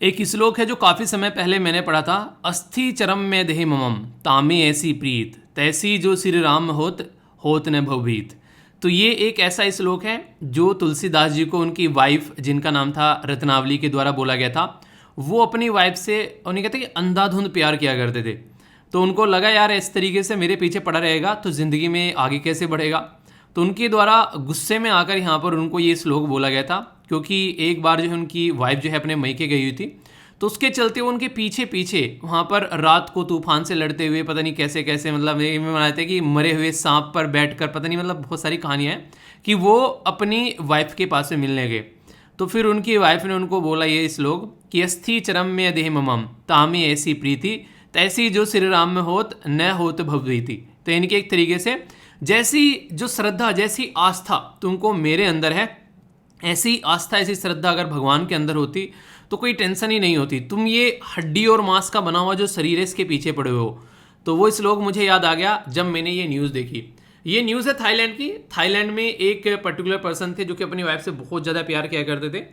एक श्लोक है जो काफ़ी समय पहले मैंने पढ़ा था। अस्थि चरम में देहि ममम तामे ऐसी प्रीत तैसी जो श्री राम होत न भवभीत। तो ये एक ऐसा श्लोक है जो तुलसीदास जी को उनकी वाइफ जिनका नाम था रत्नावली के द्वारा बोला गया था। वो अपनी वाइफ से उन्हें कहते हैं कि अंधाधुंध प्यार किया करते थे। तो उनको लगा यार इस तरीके से मेरे पीछे पड़ा रहेगा तो ज़िंदगी में आगे कैसे बढ़ेगा। तो उनके द्वारा गुस्से में आकर यहाँ पर उनको ये श्लोक बोला गया था, क्योंकि एक बार जो है उनकी वाइफ जो है अपने मैके गई हुई थी। तो उसके चलते वो उनके पीछे पीछे वहाँ पर रात को तूफान से लड़ते हुए पता नहीं कैसे कैसे, मतलब ये में बनाते हैं कि मरे हुए सांप पर बैठकर, पता नहीं, मतलब बहुत सारी कहानियाँ हैं कि वो अपनी वाइफ के पास में मिलने गए। तो फिर उनकी वाइफ ने उनको बोला ये श्लोक कि अस्थि चरम में देह ममम तामी ऐसी प्रीति तैसी जो श्री राम में होत न होत भवभीति। तो इनके एक तरीके से जैसी जो श्रद्धा, जैसी आस्था तुमको मेरे अंदर है, ऐसी आस्था ऐसी श्रद्धा अगर भगवान के अंदर होती तो कोई टेंशन ही नहीं होती। तुम ये हड्डी और मांस का बना हुआ जो शरीर है इसके पीछे पड़े हो। तो वो श्लोक मुझे याद आ गया जब मैंने ये न्यूज़ देखी। ये न्यूज़ है थाईलैंड की। थाईलैंड में एक पर्टिकुलर पर्सन थे जो कि अपनी वाइफ से बहुत ज़्यादा प्यार किया करते थे,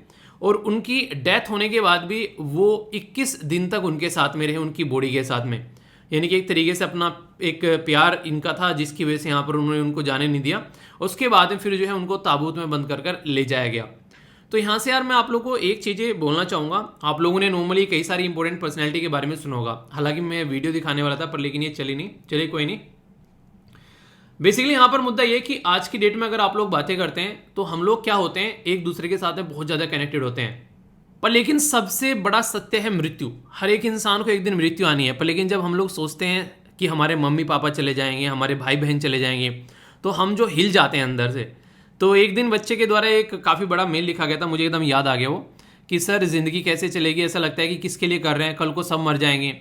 और उनकी डेथ होने के बाद भी वो 21 दिन तक उनके साथ में रहे, उनकी बॉडी के साथ में। यानी कि एक तरीके से अपना एक प्यार इनका था जिसकी वजह से यहाँ पर उन्होंने उनको जाने नहीं दिया। उसके बाद में फिर जो है उनको ताबूत में बंद कर ले जाया गया। तो यहाँ से यार मैं आप लोगों को एक चीज़ें बोलना चाहूँगा। आप लोगों ने नॉर्मली कई सारी इंपॉर्टेंट पर्सनैलिटी के बारे में सुना होगा, हालांकि मैं वीडियो दिखाने वाला था पर लेकिन ये चली नहीं, चलिए कोई नहीं। बेसिकली यहाँ पर मुद्दा ये कि आज की डेट में अगर आप लोग बातें करते हैं तो हम लोग क्या होते हैं, एक दूसरे के साथ में बहुत ज़्यादा कनेक्टेड होते हैं। पर लेकिन सबसे बड़ा सत्य है मृत्यु। हर एक इंसान को एक दिन मृत्यु आनी है। पर लेकिन जब हम लोग सोचते हैं कि हमारे मम्मी पापा चले जाएंगे, हमारे भाई बहन चले जाएंगे, तो हम जो हिल जाते हैं अंदर से। तो एक दिन बच्चे के द्वारा एक काफ़ी बड़ा मेल लिखा गया था, मुझे एकदम याद आ गया वो, कि सर ज़िंदगी कैसे चलेगी, ऐसा लगता है कि किसके लिए कर रहे हैं, कल को सब मर जाएंगे।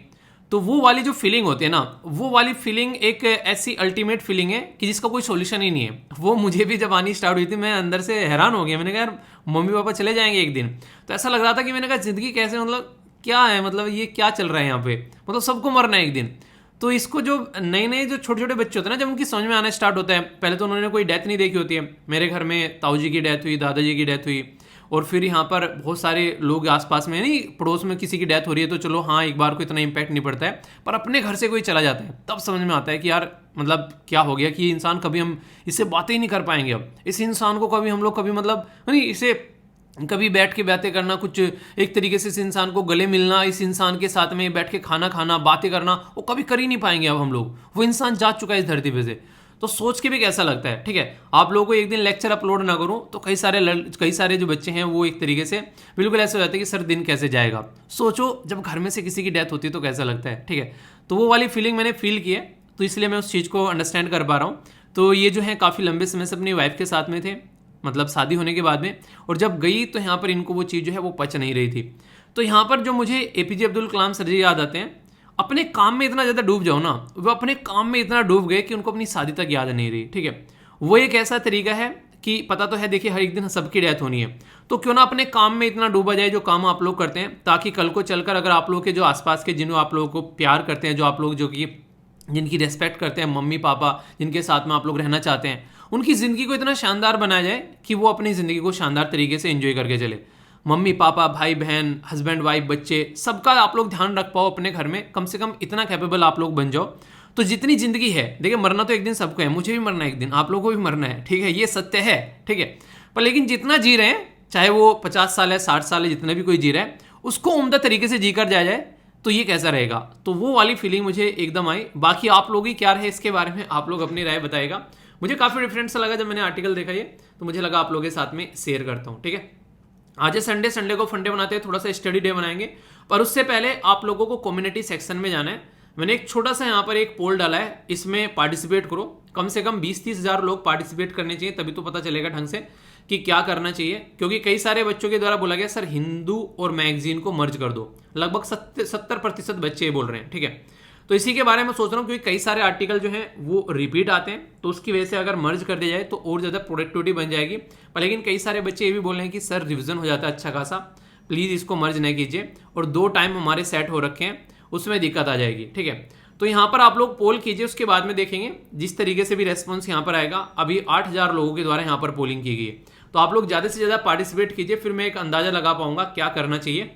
तो वो वाली जो फीलिंग होती है ना, वो वाली फीलिंग एक ऐसी अल्टीमेट फीलिंग है कि जिसका कोई सोल्यूशन ही नहीं है। वो मुझे भी जब आनी स्टार्ट हुई थी मैं अंदर से हैरान हो गया। मैंने कहा यार मम्मी पापा चले जाएंगे एक दिन, तो ऐसा लग रहा था कि मैंने कहा ज़िंदगी कैसे, मतलब क्या है, मतलब ये क्या चल रहा है यहाँ पे, मतलब सबको मरना है एक दिन। तो इसको जो नए नए जो छोटे छोटे बच्चे होते हैं ना, जब उनकी समझ में आना स्टार्ट होता है, पहले तो उन्होंने कोई डेथ नहीं देखी होती है। मेरे घर में ताऊ जी की डेथ हुई, दादाजी की डेथ हुई, और फिर यहाँ पर बहुत सारे लोग आसपास में, नहीं पड़ोस में किसी की डेथ हो रही है तो चलो हाँ एक बार को इतना इम्पैक्ट नहीं पड़ता है, पर अपने घर से कोई चला जाता है तब समझ में आता है कि यार मतलब क्या हो गया, कि ये इंसान कभी हम इससे बातें ही नहीं कर पाएंगे। अब इस इंसान को कभी हम लोग कभी मतलब नहीं इसे कभी बैठ के बातें करना, कुछ एक तरीके से इस इंसान को गले मिलना, इस इंसान के साथ में बैठ के खाना खाना, बातें करना, वो कभी कर ही नहीं पाएंगे अब हम लोग। वो इंसान जा चुका है इस धरती पे से। तो सोच के भी कैसा लगता है। ठीक है, आप लोगों को एक दिन लेक्चर अपलोड ना करूं तो कई सारे जो बच्चे हैं वो एक तरीके से बिल्कुल ऐसे हो जाते हैं कि सर दिन कैसे जाएगा। सोचो जब घर में से किसी की डेथ होती है तो कैसा लगता है। ठीक है, तो वो वाली फीलिंग मैंने फील की है, तो इसलिए मैं उस चीज़ को अंडरस्टैंड कर पा रहा हूँ। तो ये जो है काफ़ी लंबे समय से अपनी वाइफ के साथ में थे, मतलब शादी होने के बाद में, और जब गई तो यहाँ पर इनको वो चीज़ जो है वो पच नहीं रही थी। तो यहाँ पर जो मुझे APJ अब्दुल कलाम सर जी याद आते हैं। अपने काम में इतना ज़्यादा डूब जाओ ना, वो अपने काम में इतना डूब गए कि उनको अपनी शादी तक याद नहीं रही। ठीक है, वो एक ऐसा तरीका है कि पता तो है, देखिए हर एक दिन सबकी डेथ होनी है, तो क्यों ना अपने काम में इतना डूबा जाए जो काम आप लोग करते हैं, ताकि कल को चलकर अगर आप लोग के जो आसपास के जिन्हों आप लोगों को प्यार करते हैं, जो आप लोग जो कि जिनकी रेस्पेक्ट करते हैं, मम्मी पापा जिनके साथ में आप लोग रहना चाहते हैं, उनकी ज़िंदगी को इतना शानदार बनाया जाए कि वो अपनी ज़िंदगी को शानदार तरीके से एंजॉय करके चले। मम्मी पापा, भाई बहन, हस्बैंड वाइफ, बच्चे, सबका आप लोग ध्यान रख पाओ अपने घर में। कम से कम इतना कैपेबल आप लोग बन जाओ, तो जितनी ज़िंदगी है, देखिए मरना तो एक दिन सबको है, मुझे भी मरना है एक दिन, आप लोगों को भी मरना है। ठीक है, ये सत्य है। ठीक है, पर लेकिन जितना जी रहे हैं, चाहे वो 50 साल है, 60 साल है, जितना भी कोई जी रहा है, उसको उम्दा तरीके से जी कर जाए तो ये कैसा रहेगा। तो वो वाली फीलिंग मुझे एकदम आई। बाकी आप लोग ही क्या रहे इसके बारे में, आप लोग अपनी राय बताएगा। मुझे काफ़ी डिफरेंट सा लगा जब मैंने आर्टिकल देखा ये, तो मुझे लगा आप लोगों के साथ में शेयर करता हूँ। ठीक है, आज है संडे को फंडे बनाते हैं, थोड़ा सा स्टडी डे बनाएंगे, पर उससे पहले आप लोगों को कम्युनिटी सेक्शन में जाना है। मैंने एक छोटा सा यहाँ पर एक पोल डाला है, इसमें पार्टिसिपेट करो। कम से कम 20-30 हज़ार लोग पार्टिसिपेट करने चाहिए, तभी तो पता चलेगा ढंग से कि क्या करना चाहिए। क्योंकि कई सारे बच्चों के द्वारा बोला गया सर हिंदू और मैगजीन को मर्ज कर दो, लगभग 70% बच्चे बोल रहे हैं। ठीक है, तो इसी के बारे में सोच रहा हूँ, क्योंकि कई सारे आर्टिकल जो हैं वो रिपीट आते हैं, तो उसकी वजह से अगर मर्ज कर दिया जाए तो और ज़्यादा प्रोडक्टिविटी बन जाएगी। पर लेकिन कई सारे बच्चे ये भी बोल रहे हैं कि सर रिविजन हो जाता है अच्छा खासा, प्लीज़ इसको मर्ज नहीं कीजिए, और 2 टाइम हमारे सेट हो रखे हैं, उसमें दिक्कत आ जाएगी। ठीक है, तो यहाँ पर आप लोग पोल कीजिए, उसके बाद में देखेंगे जिस तरीके से भी रेस्पॉन्स यहाँ पर आएगा। अभी 8000 लोगों के द्वारा यहाँ पर पोलिंग की गई है, तो आप लोग ज़्यादा से ज़्यादा पार्टिसिपेट कीजिए, फिर मैं एक अंदाज़ा लगा पाऊंगा क्या करना चाहिए।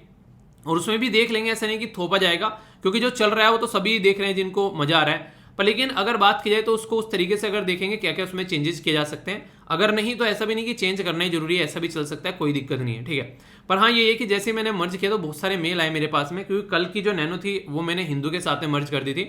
और उसमें भी देख लेंगे, ऐसा नहीं कि थोपा जाएगा, क्योंकि जो चल रहा है वो तो सभी देख रहे हैं जिनको मजा आ रहा है। पर लेकिन अगर बात की जाए तो उसको उस तरीके से अगर देखेंगे क्या क्या उसमें चेंजेस किए जा सकते हैं, अगर नहीं तो ऐसा भी नहीं कि चेंज करना ही जरूरी है, ऐसा भी चल सकता है, कोई दिक्कत नहीं है, ठीक है। पर हाँ ये है कि जैसे मैंने मर्ज किया तो बहुत सारे मेल आए मेरे पास में, क्योंकि कल की जो नैनो थी वो मैंने हिंदू के साथ में मर्ज कर दी थी,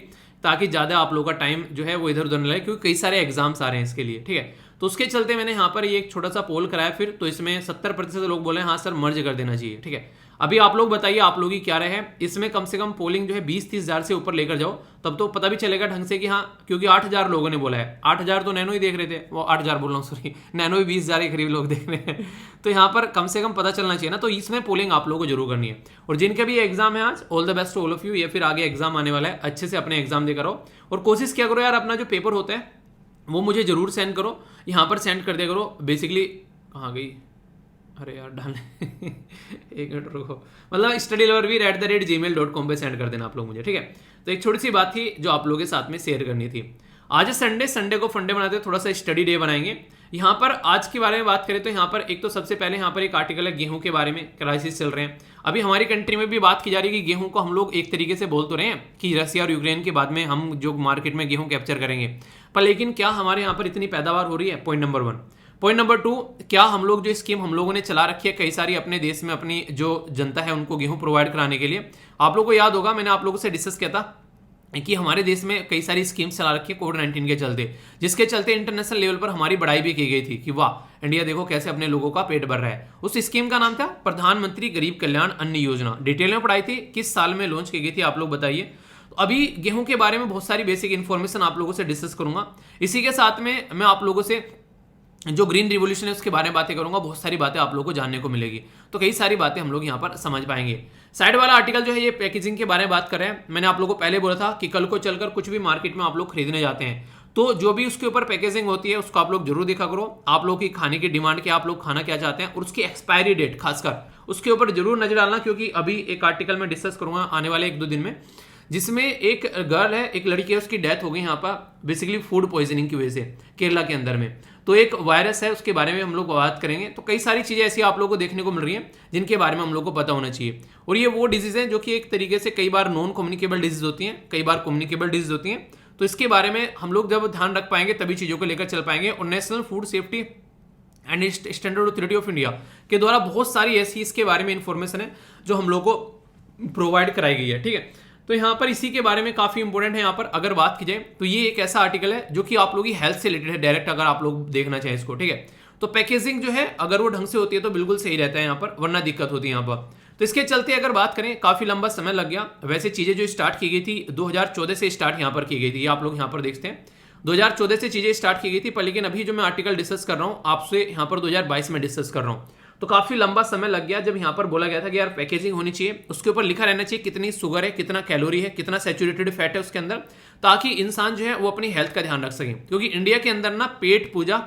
ताकि ज़्यादा आप लोगों का टाइम जो है वो इधर उधर न लगे, क्योंकि कई सारे एग्जाम्स आ रहे हैं इसके लिए, ठीक है। तो उसके चलते मैंने यहाँ पर ये एक छोटा सा पोल कराया फिर, तो इसमें 70% लोग बोले हाँ सर मर्ज कर देना चाहिए, ठीक है। अभी आप लोग बताइए आप लोग की क्या राय है इसमें, कम से कम पोलिंग जो है 20-30 हज़ार से ऊपर लेकर जाओ, तब तो पता भी चलेगा ढंग से कि हाँ, क्योंकि 8,000 लोगों ने बोला है, 8,000 तो नैनो ही देख रहे थे, वो 8,000 बोल रहा हूँ सॉरी, नैनो ही 20,000 के करीब लोग देख रहे हैं, तो यहाँ पर कम से कम पता चलना चाहिए ना, तो इसमें पोलिंग आप लोगों को जरूर करनी है। और जिनका भी एग्जाम है आज, all the best to all of you, या फिर आगे एग्जाम आने वाला है, अच्छे से अपने एग्जाम देकर आओ, और कोशिश क्या करो यार, अपना जो पेपर होता है वो मुझे जरूर सेंड करो, यहाँ पर सेंड कर दिया करो, बेसिकली कहाँ गई, अरे यार डालने एक मिनट रुको, मतलब studyloverveer@gmail.com पे सेंड कर देना आप लोग मुझे, ठीक है। तो एक छोटी सी बात थी जो आप लोगों के साथ में शेयर करनी थी। आज संडे को फंडे बनाते हैं, थोड़ा सा स्टडी डे बनाएंगे। यहाँ पर आज के बारे में बात करें तो यहाँ पर एक तो सबसे पहले यहाँ पर एक आर्टिकल है गेहूं के बारे में, क्राइसिस चल रहे हैं अभी हमारी कंट्री में भी, बात की जा रही है कि गेहूं को हम लोग एक तरीके से बोल तो रहे हैं कि रसिया और यूक्रेन के बाद में हम जो मार्केट में गेहूं कैप्चर करेंगे, पर लेकिन क्या हमारे यहाँ पर इतनी पैदावार हो रही है, पॉइंट नंबर 1। पॉइंट नंबर 2, क्या हम लोग जो स्कीम हम लोगों ने चला रखी है कई सारी अपने देश में, अपनी जो जनता है उनको गेहूं प्रोवाइड कराने के लिए, आप लोगों को याद होगा मैंने आप लोगों से डिस्कस किया था कि हमारे देश में कई सारी स्कीम्स चला रखी है कोविड-19 के चलते, जिसके चलते इंटरनेशनल लेवल पर हमारी बड़ाई भी की गई थी कि वाह इंडिया देखो कैसे अपने लोगों का पेट भर रहा है। उस स्कीम का नाम था प्रधानमंत्री गरीब कल्याण अन्न योजना, डिटेल में पढ़ाई थी, किस साल में लॉन्च की गई थी आप लोग बताइए। तो अभी गेहूं के बारे में बहुत सारी बेसिक इन्फॉर्मेशन आप लोगों से डिस्कस करूंगा, इसी के साथ में मैं आप लोगों से जो ग्रीन रिवोल्यूशन है उसके बारे में बातें करूंगा, बहुत सारी बातें आप लोगों को जानने को मिलेगी, तो कई सारी बातें हम लोग यहाँ पर समझ पाएंगे। साइड वाला आर्टिकल जो है ये पैकेजिंग के बारे में बात कर रहे हैं। मैंने आप लोगों को पहले बोला था कि कल को चलकर कुछ भी मार्केट में आप लोग खरीदने जाते हैं तो जो भी उसके ऊपर पैकेजिंग होती है उसको आप लोग जरूर देखा करो, आप लोग की खाने की डिमांड क्या, आप लोग खाना क्या चाहते हैं, और उसकी एक्सपायरी डेट खासकर उसके ऊपर जरूर नजर डालना, क्योंकि अभी एक आर्टिकल में डिस्कस करूंगा आने वाले 1-2 दिन में, जिसमें एक गर्ल है, एक लड़की है, उसकी डेथ हो गई यहाँ पर बेसिकली फूड पॉइजनिंग की वजह से केरला के अंदर में। तो एक वायरस है उसके बारे में हम लोग बात करेंगे। तो कई सारी चीजें ऐसी आप लोगों को देखने को मिल रही हैं जिनके बारे में हम लोग को पता होना चाहिए। और ये वो डिजीज है जो कि एक तरीके से कई बार नॉन कम्युनिकेबल डिजीज होती हैं, कई बार कम्युनिकेबल डिजीज होती हैं। तो इसके बारे में हम लोग जब ध्यान रख पाएंगे तभी चीजों को लेकर चल पाएंगे। और national food safety and standard authority of India के द्वारा बहुत सारी ऐसी इसके बारे में इंफॉर्मेशन है जो हम लोग को प्रोवाइड कराई गई है, ठीक है। तो यहाँ पर इसी के बारे में काफी इंपॉर्टेंट है। यहाँ पर अगर बात की जाए तो ये एक ऐसा आर्टिकल है जो कि आप लोगों की हेल्थ से रिलेटेड है डायरेक्ट, अगर आप लोग देखना चाहें इसको, ठीक है। तो पैकेजिंग जो है अगर वो ढंग से होती है तो बिल्कुल सही रहता है यहाँ पर, वरना दिक्कत होती है यहाँ पर। तो इसके चलते अगर बात करें काफी लंबा समय लग गया। वैसे चीजें जो स्टार्ट की गई थी 2014 से स्टार्ट यहाँ पर की गई थी, आप लोग यहाँ पर देखते हैं 2014 से चीजें स्टार्ट की गई थी। पर लेकिन अभी जो मैं आर्टिकल डिस्कस कर रहा हूँ आपसे यहाँ पर 2022 में डिस्कस कर रहा हूँ, तो काफी लंबा समय लग गया जब यहाँ पर बोला गया था कि यार पैकेजिंग होनी चाहिए, उसके ऊपर लिखा रहना चाहिए कितनी शुगर है, कितना कैलोरी है, कितना सैचुरेटेड फैट है उसके अंदर, ताकि इंसान जो है वो अपनी हेल्थ का ध्यान रख सके। क्योंकि इंडिया के अंदर ना पेट पूजा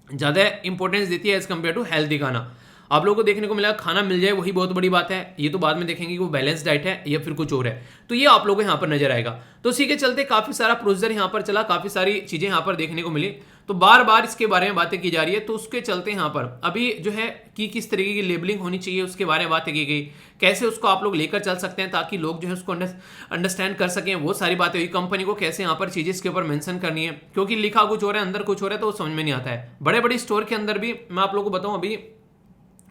ज्यादा इंपॉर्टेंस देती है एज कम्पेयर टू हेल्थी खाना। आप लोगों को देखने को मिला खाना मिल जाए वही बहुत बड़ी बात है, ये तो बाद में देखेंगे कि वो बैलेंस डाइट है या फिर कुछ और है, तो ये आप लोगों को यहाँ पर नजर आएगा। तो इसी के चलते काफी सारा प्रोसीजर यहाँ पर चला, काफी सारी चीजें यहाँ पर देखने को मिली, तो बार बार इसके बारे में बातें की जा रही है। तो उसके चलते यहाँ पर अभी जो है कि किस तरीके की लेबलिंग होनी चाहिए उसके बारे में बातें की गई, कैसे उसको आप लोग लेकर चल सकते हैं ताकि लोग जो है उसको अंडरस्टैंड कर सकें, वो सारी बातें हुई। कंपनी को कैसे यहाँ पर चीजें इसके ऊपर मेंशन करनी है, क्योंकि लिखा कुछ हो रहा है अंदर कुछ हो रहा है तो वो समझ में नहीं आता है। बड़े बड़े स्टोर के अंदर भी मैं आप लोगों को बताऊं, अभी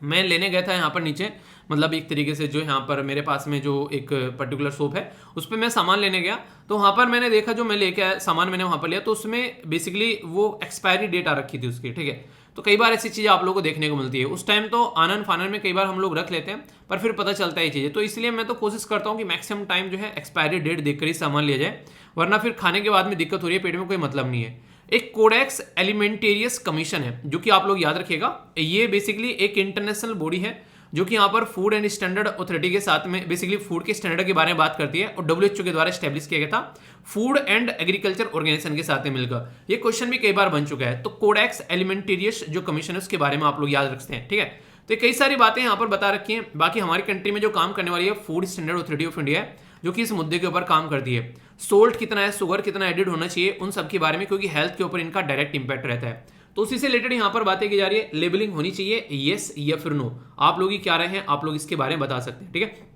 मैं लेने गया था यहाँ पर नीचे, मतलब एक तरीके से जो यहाँ पर मेरे पास में जो एक पर्टिकुलर शॉप है उस पर मैं सामान लेने गया, तो वहाँ पर मैंने देखा जो मैं लेके आया सामान मैंने वहाँ पर लिया तो उसमें बेसिकली वो एक्सपायरी डेट आ रखी थी उसकी, ठीक है। तो कई बार ऐसी चीज़ें आप लोगों को देखने को मिलती है, उस टाइम तो आनन फानन में कई बार हम लोग रख लेते हैं पर फिर पता चलता है ये चीज़ें। तो इसलिए मैं तो कोशिश करता हूँ कि मैक्सिमम टाइम जो है एक्सपायरी डेट देखकर ही सामान लिया जाए, वरना फिर खाने के बाद में दिक्कत हो रही है, पेट में कोई मतलब नहीं है। एक कोडेक्स एलिमेंटेरियस कमीशन है जो कि आप लोग याद रखिएगा, ये बेसिकली एक इंटरनेशनल बॉडी है जो कि यहाँ पर फूड एंड स्टैंडर्ड अथॉरिटी के साथ में बेसिकली फूड के स्टैंडर्ड के बारे में बात करती है, और WHO के द्वारा स्टैब्लिश किया गया था फूड एंड एग्रीकल्चर ऑर्गेनाइजेशन के साथ में मिलकर। ये क्वेश्चन भी कई बार बन चुका है। तो कोडेक्स एलिमेंटेरियस जो कमीशन है उसके बारे में आप लोग याद रखते हैं, ठीक है। तो कई सारी बातें यहाँ पर बता रखी हैं। बाकी हमारी कंट्री में जो काम करने वाली है food standard authority of India है जो कि इस मुद्दे के ऊपर काम करती है। सोल्ट कितना है, शुगर कितना एडिड होना चाहिए, उन सब के बारे में, क्योंकि हेल्थ के ऊपर इनका डायरेक्ट इंपैक्ट रहता है। तो उसी से रिलेटेड यहाँ पर बातें की जा रही है। लेबलिंग होनी चाहिए, यस या फिर नो, आप लोग ही क्या रहे हैं, आप लोग इसके बारे में बता सकते हैं, ठीक है।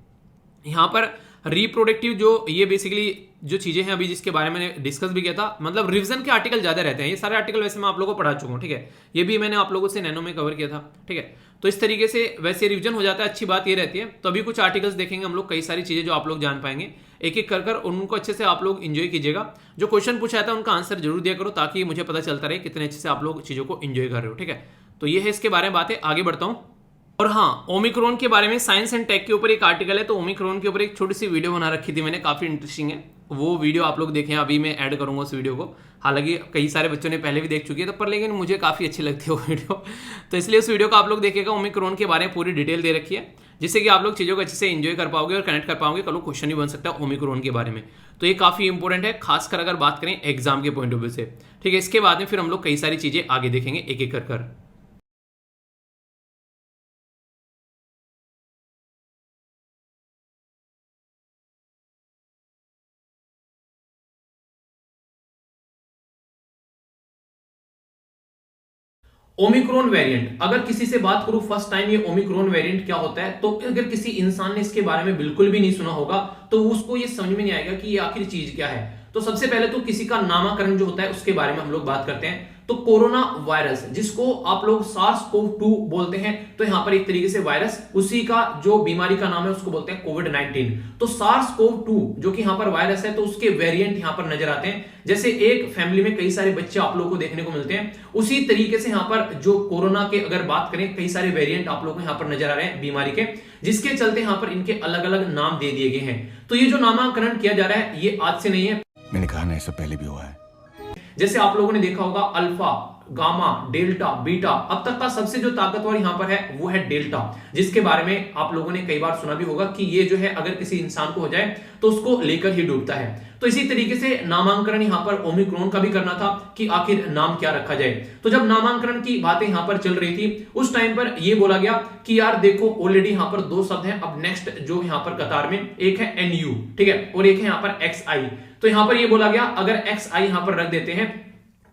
यहाँ पर रिप्रोडक्टिव जो ये बेसिकली जो चीज़ें हैं अभी जिसके बारे में मैंने डिस्कस भी किया था, मतलब रिवीजन के आर्टिकल ज़्यादा रहते हैं। ये सारे आर्टिकल वैसे मैं आप लोगों को पढ़ा चुका हूँ, ठीक है, ये भी मैंने आप लोगों से नैनो में कवर किया था, ठीक है। तो इस तरीके से वैसे रिवीजन हो जाता है, अच्छी बात ये रहती है। तो अभी कुछ आर्टिकल्स देखेंगे हम लोग, कई सारी चीज़ें जो आप लोग जान पाएंगे एक एक कर उनको अच्छे से आप लोग इंजॉय कीजिएगा। जो क्वेश्चन पूछा था उनका आंसर जरूर दिया करो, ताकि मुझे पता चलता रहे कितने अच्छे से आप लोग चीज़ों को इंजॉय कर रहे हो, ठीक है। तो ये है इसके बारे में बातें, आगे बढ़ता हूँ। और हाँ, ओमिक्रॉन के बारे में साइंस एंड टेक के ऊपर एक आर्टिकल है, तो ओमिक्रॉन के ऊपर एक छोटी सी वीडियो बना रखी थी मैंने, काफी इंटरेस्टिंग है वो वीडियो, आप लोग देखें, अभी मैं ऐड करूंगा उस वीडियो को। हालांकि कई सारे बच्चों ने पहले भी देख चुकी है, तो पर लेकिन मुझे काफी अच्छी लगती है वो वीडियो, तो इसलिए उस वीडियो को आप लोग देखिएगा। ओमिक्रॉन के बारे में पूरी डिटेल दे रखी है, जिससे कि आप लोग चीज़ों को अच्छे से एंजॉय कर पाओगे और कनेक्ट कर पाओगे। कल क्वेश्चन भी बन सकता है ओमिक्रॉन के बारे में, तो ये काफी इंपॉर्टेंट है, खासकर अगर बात करें एग्जाम के पॉइंट ऑफ व्यू से, ठीक है। इसके बाद में फिर हम लोग कई सारी चीजें आगे देखेंगे एक एक कर। ओमिक्रॉन वेरिएंट, अगर किसी से बात करूं फर्स्ट टाइम ये ओमिक्रॉन वेरिएंट क्या होता है, तो अगर किसी इंसान ने इसके बारे में बिल्कुल भी नहीं सुना होगा तो उसको ये समझ में नहीं आएगा कि ये आखिर चीज क्या है। तो सबसे पहले तो किसी का नामकरण जो होता है उसके बारे में हम लोग बात करते हैं। तो कोरोना वायरस, जिसको आप लोग सार्स कोव 2 बोलते हैं, तो यहां पर एक तरीके से वायरस, उसी का जो बीमारी का नाम है उसको बोलते हैं कोविड 19। तो सार्स कोव 2 जो कि यहां पर वायरस है, तो उसके वेरिएंट यहां पर नजर आते हैं। जैसे एक फैमिली में कई सारे बच्चे आप लोगों को देखने को मिलते हैं, उसी तरीके से यहां पर जो कोरोना के अगर बात करें, कई सारे वेरिएंट आप लोगों को यहां पर नजर आ रहे हैं बीमारी के, जिसके चलते यहां पर इनके अलग अलग नाम दे दिए गए हैं। तो ये जो नामकरण किया जा रहा है ये आज से नहीं है, मैंने कहा ना, इससे पहले भी हुआ है। जैसे आप लोगों ने देखा होगा अल्फा, गामा, डेल्टा, बीटा, अब तक का सबसे जो ताकतवर यहां पर है वो है डेल्टा, जिसके बारे में आप लोगों ने कई बार सुना भी होगा कि ये जो है अगर किसी इंसान को हो जाए तो उसको लेकर ही डूबता है। तो इसी तरीके से नामांकन यहां पर ओमिक्रॉन का भी करना था कि आखिर नाम क्या रखा जाए। तो जब नामांकन की बातें यहां पर चल रही थी, उस टाइम पर यह बोला गया कि यार देखो ऑलरेडी यहां पर दो शब्द हैं, अब नेक्स्ट जो यहां पर कतार में एक है NU, ठीक है, और एक है यहां पर XI। तो यहां पर यह बोला गया अगर XI यहां पर रख देते हैं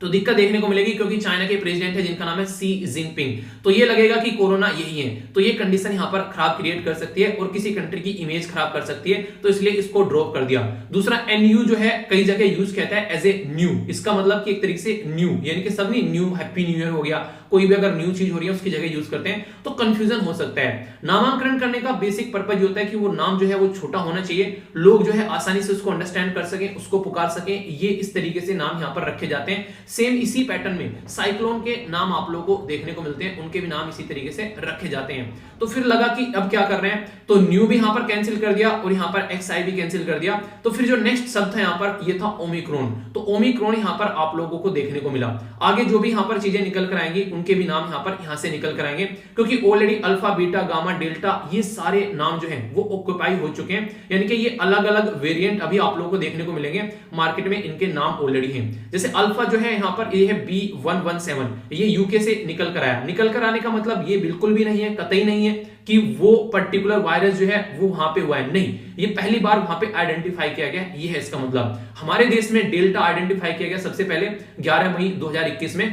तो दिक्कत देखने को मिलेगी, क्योंकि चाइना के प्रेसिडेंट है जिनका नाम है शी जिनपिंग, तो ये लगेगा कि कोरोना यही है, तो ये कंडीशन यहां पर खराब क्रिएट कर सकती है और किसी कंट्री की इमेज खराब कर सकती है, तो इसलिए इसको ड्रॉप कर दिया। दूसरा NU जो है कई जगह यूज कहता है एज ए न्यू, इसका मतलब कि एक तरीके से न्यू, यानी कि सब नहीं, न्यू हैप्पी न्यू ईयर हो गया, कोई भी अगर न्यू चीज हो रही है उसकी जगह यूज करते हैं, तो कंफ्यूजन हो सकता है। नामांकन करने का बेसिक पर्पज होता है कि वो नाम जो है वो छोटा होना चाहिए, लोग जो है आसानी से उसको अंडरस्टैंड कर सकें, उसको पुकार सकें, ये इस तरीके से नाम यहां पर रखे जाते हैं। सेम इसी पैटर्न में साइक्लोन के नाम आप लोगों को देखने को मिलते हैं, उनके भी नाम इसी तरीके से रखे जाते हैं। तो फिर लगा कि अब क्या कर रहे हैं, तो न्यू भी यहां पर कैंसिल कर दिया और यहां पर XI भी कैंसिल कर दिया। तो फिर जो नेक्स्ट शब्द था यहां पर ये था ओमिक्रॉन, तो ओमिक्रॉन यहां पर आप लोगों को देखने को मिला। आगे जो भी यहां पर चीजें निकल कर आएंगी उनके भी नाम यहां से निकल कर आएंगे, क्योंकि already alpha, beta, gamma, delta ये सारे नाम जो हैं वो ऑक्युपाई हो चुके हैं, यानी कि ये अलग अलग वेरिएंट अभी आप लोगों को देखने को मिलेंगे मार्केट में, इनके नाम ऑलरेडी हैं। जैसे अल्फा जो है यहां पर ये है B117, ये यूके से निकल कर आया। निकल कर आने का मतलब ये बिल्कुल भी नहीं है, कतई नहीं है कि वो पर्टिकुलर वायरस जो है वो वहां पे हुआ है, नहीं, ये पहली बार वहां पे आइडेंटिफाई किया गया, ये है इसका मतलब। हमारे देश में डेल्टा आइडेंटिफाई किया गया सबसे पहले 11 मई 2021 में,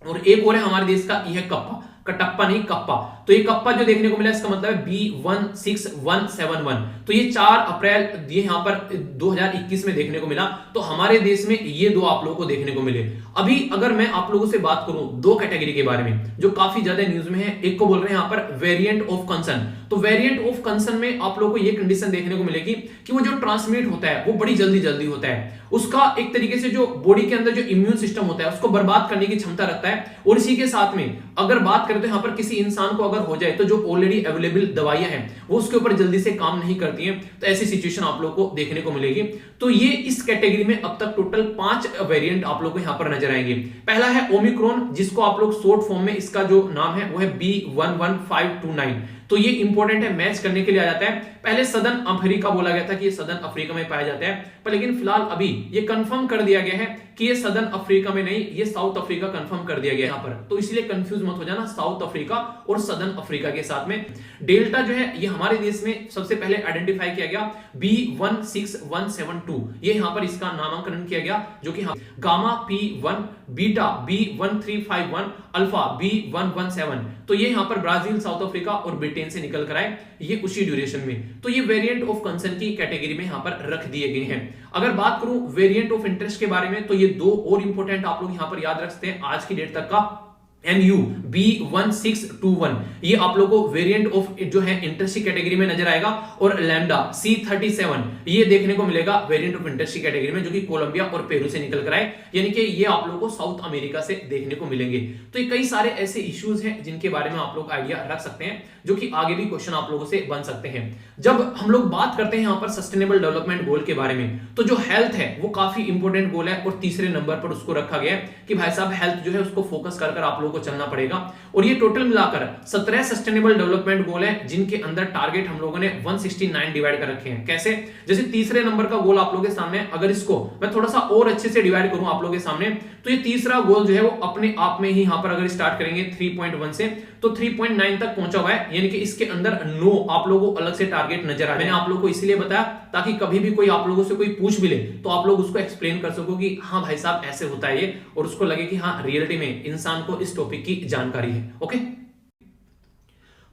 और एक और है हमारे देश का, यह है कप्पा, कटप्पा नहीं कप्पा। तो ये कप्पा जो देखने को मिला इसका मतलब है B16171, तो ये 4 अप्रैल ये यहां पर 2021 में देखने को मिला। तो हमारे देश में ये दो आप लोगों को देखने को मिले। अभी अगर मैं आप लोगों से बात करूं दो कैटेगरी के बारे में जो काफी ज्यादा न्यूज में है, एक को बोल रहे हैं यहां पर वेरिएंट ऑफ कंसर्न। तो वेरिएंट ऑफ कंसर्न में आप लोगों को ये कंडीशन देखने को मिलेगी कि वो जो ट्रांसमिट होता है वो बड़ी जल्दी जल्दी होता है, उसका एक तरीके से जो बॉडी के अंदर जो इम्यून सिस्टम होता है उसको बर्बाद करने की क्षमता रखता है। और इसी के साथ में अगर बात करें तो यहां पर किसी इंसान को अगर हो जाए तो जो ऑलरेडी अवेलेबल दवाइयां हैं वो उसके ऊपर जल्दी से काम नहीं करती हैं, तो ऐसी सिचुएशन आप लोगों को देखने को मिलेगी। तो ये इस कैटेगरी में अब तक टोटल 5 वेरिएंट आप लोगों को यहां पर नजर आएंगे। पहला है ओमिक्रॉन, जिसको आप लोग शॉर्ट फॉर्म में इसका जो नाम है वो है B11529। तो ये इंपॉर्टेंट है, मैच करने के लिए आ जाता है। पहले सदर्न अफ्रीका बोला गया था कि ये सदर्न अफ्रीका में पाया जाता है, पर लेकिन फिलहाल अभी ये कंफर्म कर दिया गया है कि ये सदर्न अफ्रीका में नहीं, ये साउथ अफ्रीका कंफर्म कर दिया गया यहाँ पर, तो इसलिए कंफ्यूज मत हो जाना साउथ अफ्रीका और सदर्न अफ्रीका के साथ में। डेल्टा जो है ये हमारे देश में सबसे पहले आइडेंटिफाई किया गया B16172, ये यहाँ पर इसका नामांकन किया गया, जो कि gamma P1, beta B1351, alpha B117, तो ये यहाँ पर ब्राजील, साउथ अफ्रीका और ब्रिटेन से निकल कर आए, ये उसी ड्यूरेशन में। तो ये वेरिएंट ऑफ कंसर्न की कैटेगरी में यहाँ पर रख दिए गए हैं। अगर बात करूं वेरिएंट ऑफ इंटरेस्ट के बारे में, तो ये दो और इंपॉर्टेंट आप लोग यहाँ पर याद रख सकते हैं आज की डेट तक का। MU B1621, ये आप लोगों को वेरिएंट ऑफ जो है इंटरेस्ट की कैटेगरी में नजर आएगा, और लैम्डा C37 ये देखने को मिलेगा वेरिएंट ऑफ इंटरेस्ट की कैटेगरी में, जो कि कोलंबिया और पेरू से निकल कर आए, यानी कि ये आप लोगों को साउथ अमेरिका से देखने को मिलेंगे। तो ये कई सारे ऐसे इश्यूज हैं जिनके बारे में आप लोग आइडिया रख सकते हैं, जो कि आगे भी क्वेश्चन आप लोगों से बन सकते हैं। जब हम लोग बात करते हैं यहाँ पर सस्टेनेबल डेवलपमेंट गोल के बारे में, तो जो हेल्थ है वो काफी इंपॉर्टेंट गोल है, और तीसरे नंबर पर उसको रखा गया है कि भाई साहब हेल्थ जो है उसको फोकस कर आप लोगों को चलना पड़ेगा। और ये टोटल मिलाकर 17 सस्टेनेबल डेवलपमेंट गोल है, जिनके अंदर टारगेट हम लोगों ने 169 डिवाइड कर रखे हैं। कैसे? जैसे तीसरे नंबर का गोल आप लोगों के सामने, अगर इसको मैं थोड़ा सा और अच्छे से डिवाइड करूं आप लोगों के सामने, तो ये तीसरा गोल जो है वो अपने आप में ही यहाँ पर अगर स्टार्ट करेंगे 3.1 से, तो 3.9 तक पहुंचा हुआ है, यानी कि इसके अंदर 9 आप लोगों को अलग से टारगेट नजर आए। मैंने आप लोगों को इसलिए बताया ताकि कभी भी कोई आप लोगों से कोई पूछ भी ले तो आप लोग उसको एक्सप्लेन कर सको कि हाँ भाई साहब ऐसे होता है ये, और उसको लगे कि हाँ रियलिटी में इंसान को इस टॉपिक की जानकारी है। ओके,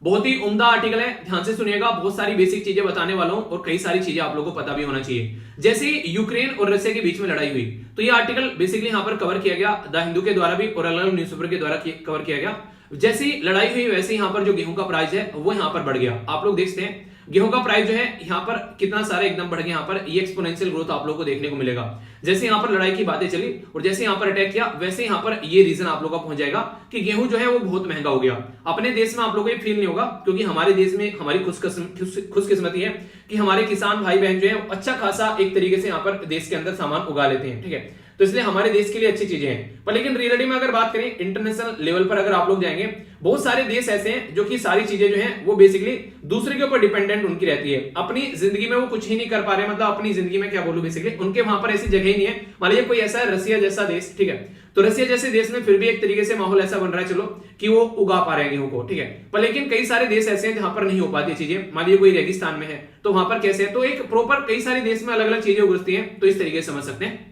बहुत ही उम्दा आर्टिकल है, ध्यान से सुनिएगा। बहुत सारी बेसिक चीजें बताने वाला हूं और कई सारी चीजें आप लोगों को पता भी होना चाहिए। जैसे यूक्रेन और रशिया के बीच में लड़ाई हुई, तो ये आर्टिकल बेसिकली यहां पर कवर किया गया, द हिंदू के द्वारा भी और अलग अलग न्यूज़पेपर के द्वारा कवर किया गया। जैसी लड़ाई हुई वैसे यहां पर जो गेहूं का प्राइस है वो यहां पर बढ़ गया। आप लोग देखते हैं गेहूं का प्राइस जो है यहाँ पर कितना सारा एकदम बढ़ गया, यहाँ पर ये एक्सपोनेंशियल ग्रोथ आप लोगों को देखने को मिलेगा। जैसे यहाँ पर लड़ाई की बातें चली और जैसे यहाँ पर अटैक किया, वैसे यहाँ पर ये रीजन आप लोगों का पहुंच जाएगा कि गेहूं जो है वो बहुत महंगा हो गया। अपने देश में आप लोगों को ये फील नहीं होगा, क्योंकि हमारे देश में हमारी खुशकिस्मती है कि हमारे किसान भाई बहन जो है अच्छा खासा एक तरीके से यहाँ पर देश के अंदर सामान उगा लेते हैं, ठीक है, तो इसलिए हमारे देश के लिए अच्छी चीजें हैं। पर लेकिन रियलिटी में अगर बात करें इंटरनेशनल लेवल पर अगर आप लोग जाएंगे, बहुत सारे देश ऐसे हैं जो कि सारी चीजें जो हैं वो बेसिकली दूसरे के ऊपर डिपेंडेंट उनकी रहती है। अपनी जिंदगी में वो कुछ ही नहीं कर पा रहे, मतलब अपनी जिंदगी में क्या बोलूं, बेसिकली उनके वहां पर ऐसी जगह ही नहीं है। मान लीजिए कोई ऐसा है रसिया जैसा देश, ठीक है, तो रसिया जैसे देश में फिर भी एक तरीके से माहौल ऐसा बन रहा है चलो कि वो उगा पा रहे हैं गेहूं को, ठीक है, पर लेकिन कई सारे देश ऐसे हैं जहां पर नहीं हो पाती चीजें। मान लीजिए कोई रेगिस्तान में है तो वहां पर कैसे है, तो एक प्रॉपर कई सारे देश में अलग अलग चीजें उगती हैं, तो इस तरीके से समझ सकते हैं।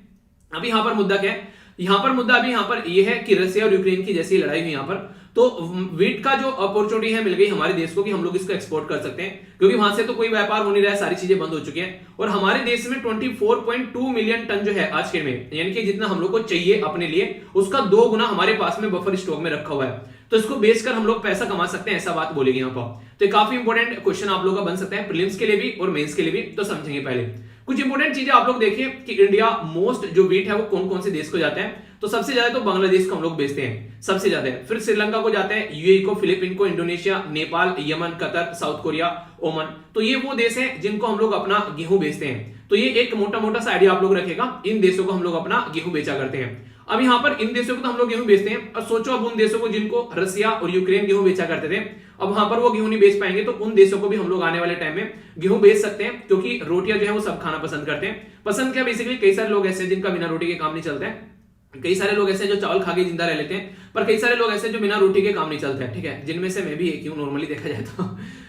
अभी यहां पर मुद्दा क्या है, यहां पर मुद्दा अभी यहां पर यह है कि रसिया और यूक्रेन की जैसी लड़ाई हुई यहां पर, तो वीट का जो अपॉर्चुनिटी है मिल गई हमारे देश को कि हम लोग इसको एक्सपोर्ट कर सकते हैं, क्योंकि वहां से तो कोई व्यापार हो नहीं रहा है, सारी चीजें बंद हो चुकी हैं। और हमारे देश में 24.2 मिलियन टन जो है आज के में, यानी कि जितना हम लोग को चाहिए अपने लिए उसका 2 गुना हमारे पास में बफर स्टॉक में रखा हुआ है, तो इसको बेचकर हम लोग पैसा कमा सकते हैं, ऐसा बात बोलेगी यहाँ पर। तो काफी इंपॉर्टेंट क्वेश्चन आप लोग का बन सकता है प्रीलिम्स के लिए भी और मेंस के लिए भी, तो समझेंगे पहले कुछ इंपॉर्टेंट चीजें आप लोग देखिए कि इंडिया मोस्ट जो वीट है वो कौन कौन से देश को जाता है। तो सबसे ज्यादा तो बांग्लादेश को हम लोग बेचते हैं, सबसे ज्यादा, फिर श्रीलंका को जाते हैं, यूएई को, फिलीपीन को, Indonesia, Nepal, Yemen, Qatar, south Korea, Oman, तो ये वो देश हैं जिनको हम लोग अपना गेहूं बेचते हैं। तो ये एक मोटा मोटा सा आइडिया आप लोग रखेगा, इन देशों को हम लोग अपना गेहूं बेचा करते हैं। अब यहाँ पर इन देशों को तो हम लोग गेहूं बेचते हैं, और सोचो अब उन देशों को जिनको रसिया और यूक्रेन गेहूं बेचा करते थे, अब वहां पर वो गेहूं नहीं बेच पाएंगे, तो उन देशों को भी हम लोग आने वाले टाइम में गेहूं बेच सकते हैं, क्योंकि रोटियां जो है वो सब खाना पसंद करते हैं। पसंद क्या, बेसिकली कई सारे लोग ऐसे हैं जिनका बिना रोटी के काम नहीं चलता है, कई सारे लोग ऐसे जो चावल खा के जिंदा रह लेते हैं, पर कई सारे लोग ऐसे जो बिना रोटी के काम नहीं चलते हैं, ठीक है, जिनमें से मैं भी एक हूं नॉर्मली देखा जाए तो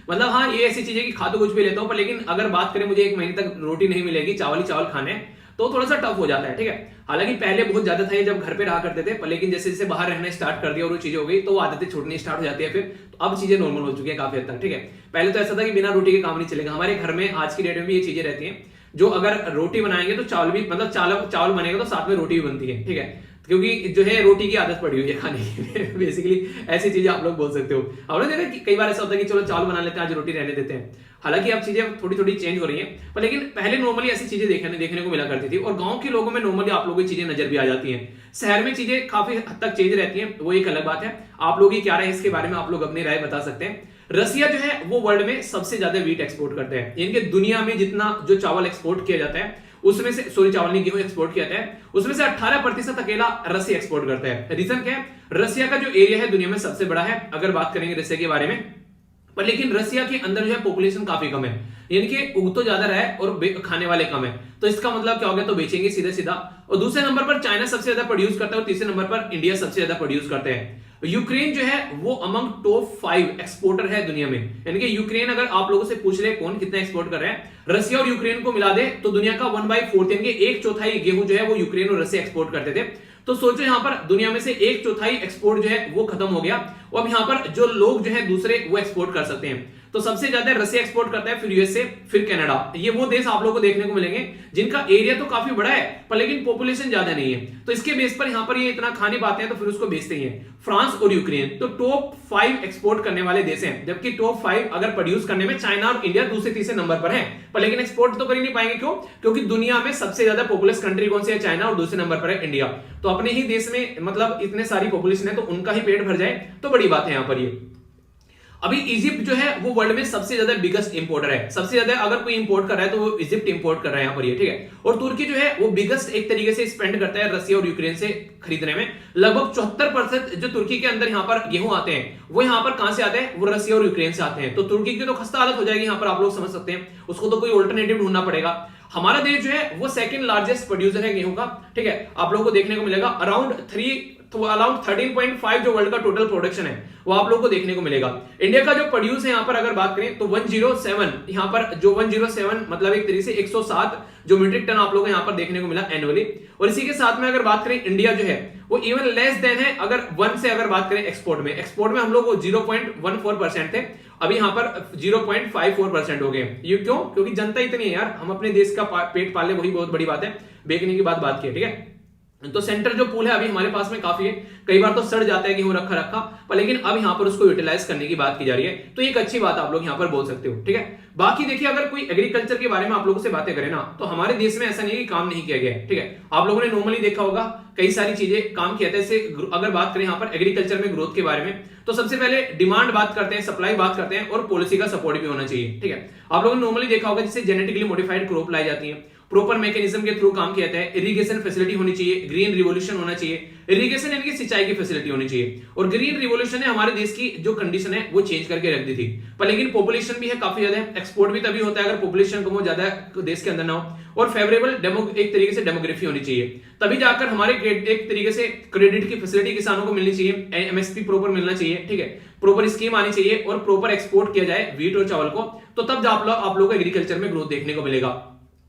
मतलब हाँ ये ऐसी चीजें कि खा तो कुछ भी लेता हूं, पर लेकिन अगर बात करें मुझे 1 महीने तक रोटी नहीं मिलेगी, चावल ही चावल खाने, तो थोड़ा सा टफ हो जाता है, ठीक है। हालांकि पहले बहुत ज्यादा था ये जब घर पे रहा करते थे, पर लेकिन जैसे जैसे बाहर रहना स्टार्ट कर दिया और वो चीजें हो गई तो वो आदतें छूटनी स्टार्ट हो जाती है फिर, तो अब चीजें नॉर्मल हो चुकी है काफी हद तक, ठीक है। पहले तो ऐसा था कि बिना रोटी के काम नहीं चलेगा, हमारे घर में आज की डेट में भी ये चीजें रहती हैं, जो अगर रोटी बनाएंगे तो चावल भी, मतलब चावल बनेगा तो साथ में रोटी भी बनती है, ठीक है, क्योंकि जो है रोटी की आदत पड़ी हुई है खाने की बेसिकली ऐसी चीजें आप लोग बोल सकते हो। आपने देखा कि कई बार ऐसा होता है कि चलो चावल बना लेते हैं, आज रोटी रहने देते हैं। हालांकि अब चीजें थोड़ी थोड़ी चेंज हो रही हैं, पर लेकिन पहले नॉर्मली ऐसी चीजें देखने को मिला करती थी, और गांव के लोगों में नॉर्मली आप लोगों की चीजें नजर भी आ जाती हैं। शहर में चीजें काफी हद तक चेंज रहती हैं, वो एक अलग बात है। आप लोगों की क्या राय है इसके बारे में, आप लोग अपनी राय बता सकते हैं। रसिया जो है वो वर्ल्ड में सबसे ज्यादा वीट एक्सपोर्ट करते हैं, यानी कि दुनिया में जितना जो चावल एक्सपोर्ट किया जाता है उसमें से, सॉरी चावल नहीं, गेहूं एक्सपोर्ट किया जाता है, उसमें से 18% अकेला रसिया एक्सपोर्ट करता है। रीजन क्या है, रसिया का जो एरिया है दुनिया में सबसे बड़ा है। अगर बात करेंगे रसिया के बारे में पर लेकिन रसिया के अंदर जो है पॉपुलेशन काफी कम है, यानी कि उग तो ज्यादा रहा है और खाने वाले कम है, तो इसका मतलब क्या हो गया, तो बेचेंगे सीधा सीधा। और दूसरे नंबर पर चाइना सबसे ज्यादा प्रोड्यूस करता है और तीसरे नंबर पर इंडिया सबसे ज्यादा प्रोड्यूस करते हैं। यूक्रेन जो है वो अमंग टॉप 5 एक्सपोर्टर है दुनिया में, यानी कि यूक्रेन अगर आप लोगों से पूछ ले कौन कितना एक्सपोर्ट कर रहा है, रसिया और यूक्रेन को मिला दे तो दुनिया का 1/4 यानी कि 1/4 गेहूं जो है वो यूक्रेन और रसिया एक्सपोर्ट करते थे। तो सोचो यहां पर दुनिया में से 1/4 एक्सपोर्ट जो है वो खत्म हो गया, और अब यहां पर जो लोग जो है दूसरे वो एक्सपोर्ट कर सकते हैं। तो सबसे ज्यादा रसिया एक्सपोर्ट करता है, फिर यूएसए, फिर कनाडा। ये वो देश आप लोगों को देखने को मिलेंगे जिनका एरिया तो काफी बड़ा है पर लेकिन पॉपुलेशन ज्यादा नहीं है, तो इसके बेस पर यहां पर ये इतना खा नहीं पाते हैं तो फिर उसको बेचते ही हैं। फ्रांस और यूक्रेन तो टॉप 5 एक्सपोर्ट करने वाले देश हैं, जबकि टॉप 5 अगर प्रोड्यूस करने में चाइना और इंडिया दूसरे तीसरे नंबर पर है, पर लेकिन एक्सपोर्ट तो कर ही नहीं पाएंगे। क्यों? क्योंकि दुनिया में सबसे ज्यादा पॉपुलस कंट्री कौन सी है, चाइना, और दूसरे नंबर पर है इंडिया। तो अपने ही देश में मतलब इतने सारी पॉपुलेशन है तो उनका ही पेट भर जाए तो बड़ी बात है यहां पर ये। अभी इजिप्ट जो है वो वर्ल्ड में सबसे ज्यादा बिगेस्ट इंपोर्टर है, सबसे ज्यादा अगर कोई इंपोर्ट कर रहा है तो वो इजिप्ट इंपोर्ट कर रहा है यहाँ पर ये, ठीक है। और तुर्की जो है वो बिगेस्ट एक तरीके से स्पेंड करता है रसिया और यूक्रेन से खरीदने में। लगभग 74% जो तुर्की के अंदर यहाँ पर गेहूं आते हैं वो यहाँ पर कहां से आते हैं, वो रसिया और यूक्रेन से आते हैं। तो तुर्की की तो खस्ता हालत हो जाएगी यहाँ पर, आप लोग समझ सकते हैं, उसको तो कोई ऑल्टरनेटिव ढूंढना पड़ेगा। हमारा देश जो है वो सेकंड लार्जेस्ट प्रोड्यूसर है गेहूं का, ठीक है। आप लोगों को देखने को मिलेगा अराउंड 13.5 जो वर्ल्ड का टोटल प्रोडक्शन है वो आप लोगों को देखने को मिलेगा। इंडिया का जो प्रोड्यूस है यहाँ पर अगर बात करें तो 107, यहाँ पर जो 107 मतलब एक तरीके से 107 जो मीट्रिक टन आप लोगों को यहाँ पर देखने को मिला एनुअली। और इसी के साथ में अगर बात करें इंडिया जो है वो इवन लेस देन है, अगर 1 से अगर बात करें एक्सपोर्ट में हम लोग 0.14% थे, अभी यहाँ पर 0.54% हो गए। ये क्यों? क्योंकि जनता इतनी है यार, हम अपने देश का पेट पाले वही बहुत बड़ी बात है, बेचने की बात की है, ठीक है। तो सेंटर जो पूल है अभी हमारे पास में काफी है, कई बार तो सड़ जाता है गेहूं रखा पर लेकिन अब यहां पर उसको यूटिलाइज करने की बात की जा रही है, तो एक अच्छी बात आप लोग यहां पर बोल सकते हो, ठीक है। बाकी देखिए अगर कोई एग्रीकल्चर के बारे में आप लोगों से बातें करें ना तो हमारे देश में ऐसा नहीं कि काम नहीं किया गया है, ठीक है। आप लोगों ने नॉर्मली देखा होगा कई सारी चीजें काम किया था। जैसे अगर बात करें यहाँ पर एग्रीकल्चर में ग्रोथ के बारे में तो सबसे पहले डिमांड बात करते हैं, सप्लाई बात करते हैं, और पॉलिसी का सपोर्ट भी होना चाहिए, ठीक है। आप लोगों ने नॉर्मली देखा होगा जैसे जेनेटिकली मॉडिफाइड क्रॉप लाई जाती है, प्रॉपर मैकेनिज्म के थ्रू काम किया जाता है, इरिगेशन फैसिलिटी होनी चाहिए, ग्रीन रिवोल्यूशन होना चाहिए। इरिगेशन यानी कि सिंचाई की फैसिलिटी होनी चाहिए, और ग्रीन रिवोल्यूशन ने हमारे देश की जो कंडीशन है वो चेंज करके रख दी थी। पर लेकिन पॉपुलेशन भी है काफी ज्यादा, एक्सपोर्ट भी तभी होता है अगर पॉपुलेशन कम हो, ज्यादा देश के अंदर ना हो, और फेवरेबल एक तरीके से डेमोग्राफी होनी चाहिए, तभी जाकर हमारे एक तरीके से क्रेडिट की फैसिलिटी किसानों को मिलनी चाहिए, एमएसपी प्रॉपर मिलना चाहिए, ठीक है, प्रॉपर स्कीम आनी चाहिए, और प्रॉपर एक्सपोर्ट किया जाए व्हीट और चावल को, तो तब आप लोग को एग्रीकल्चर में ग्रोथ देखने को मिलेगा।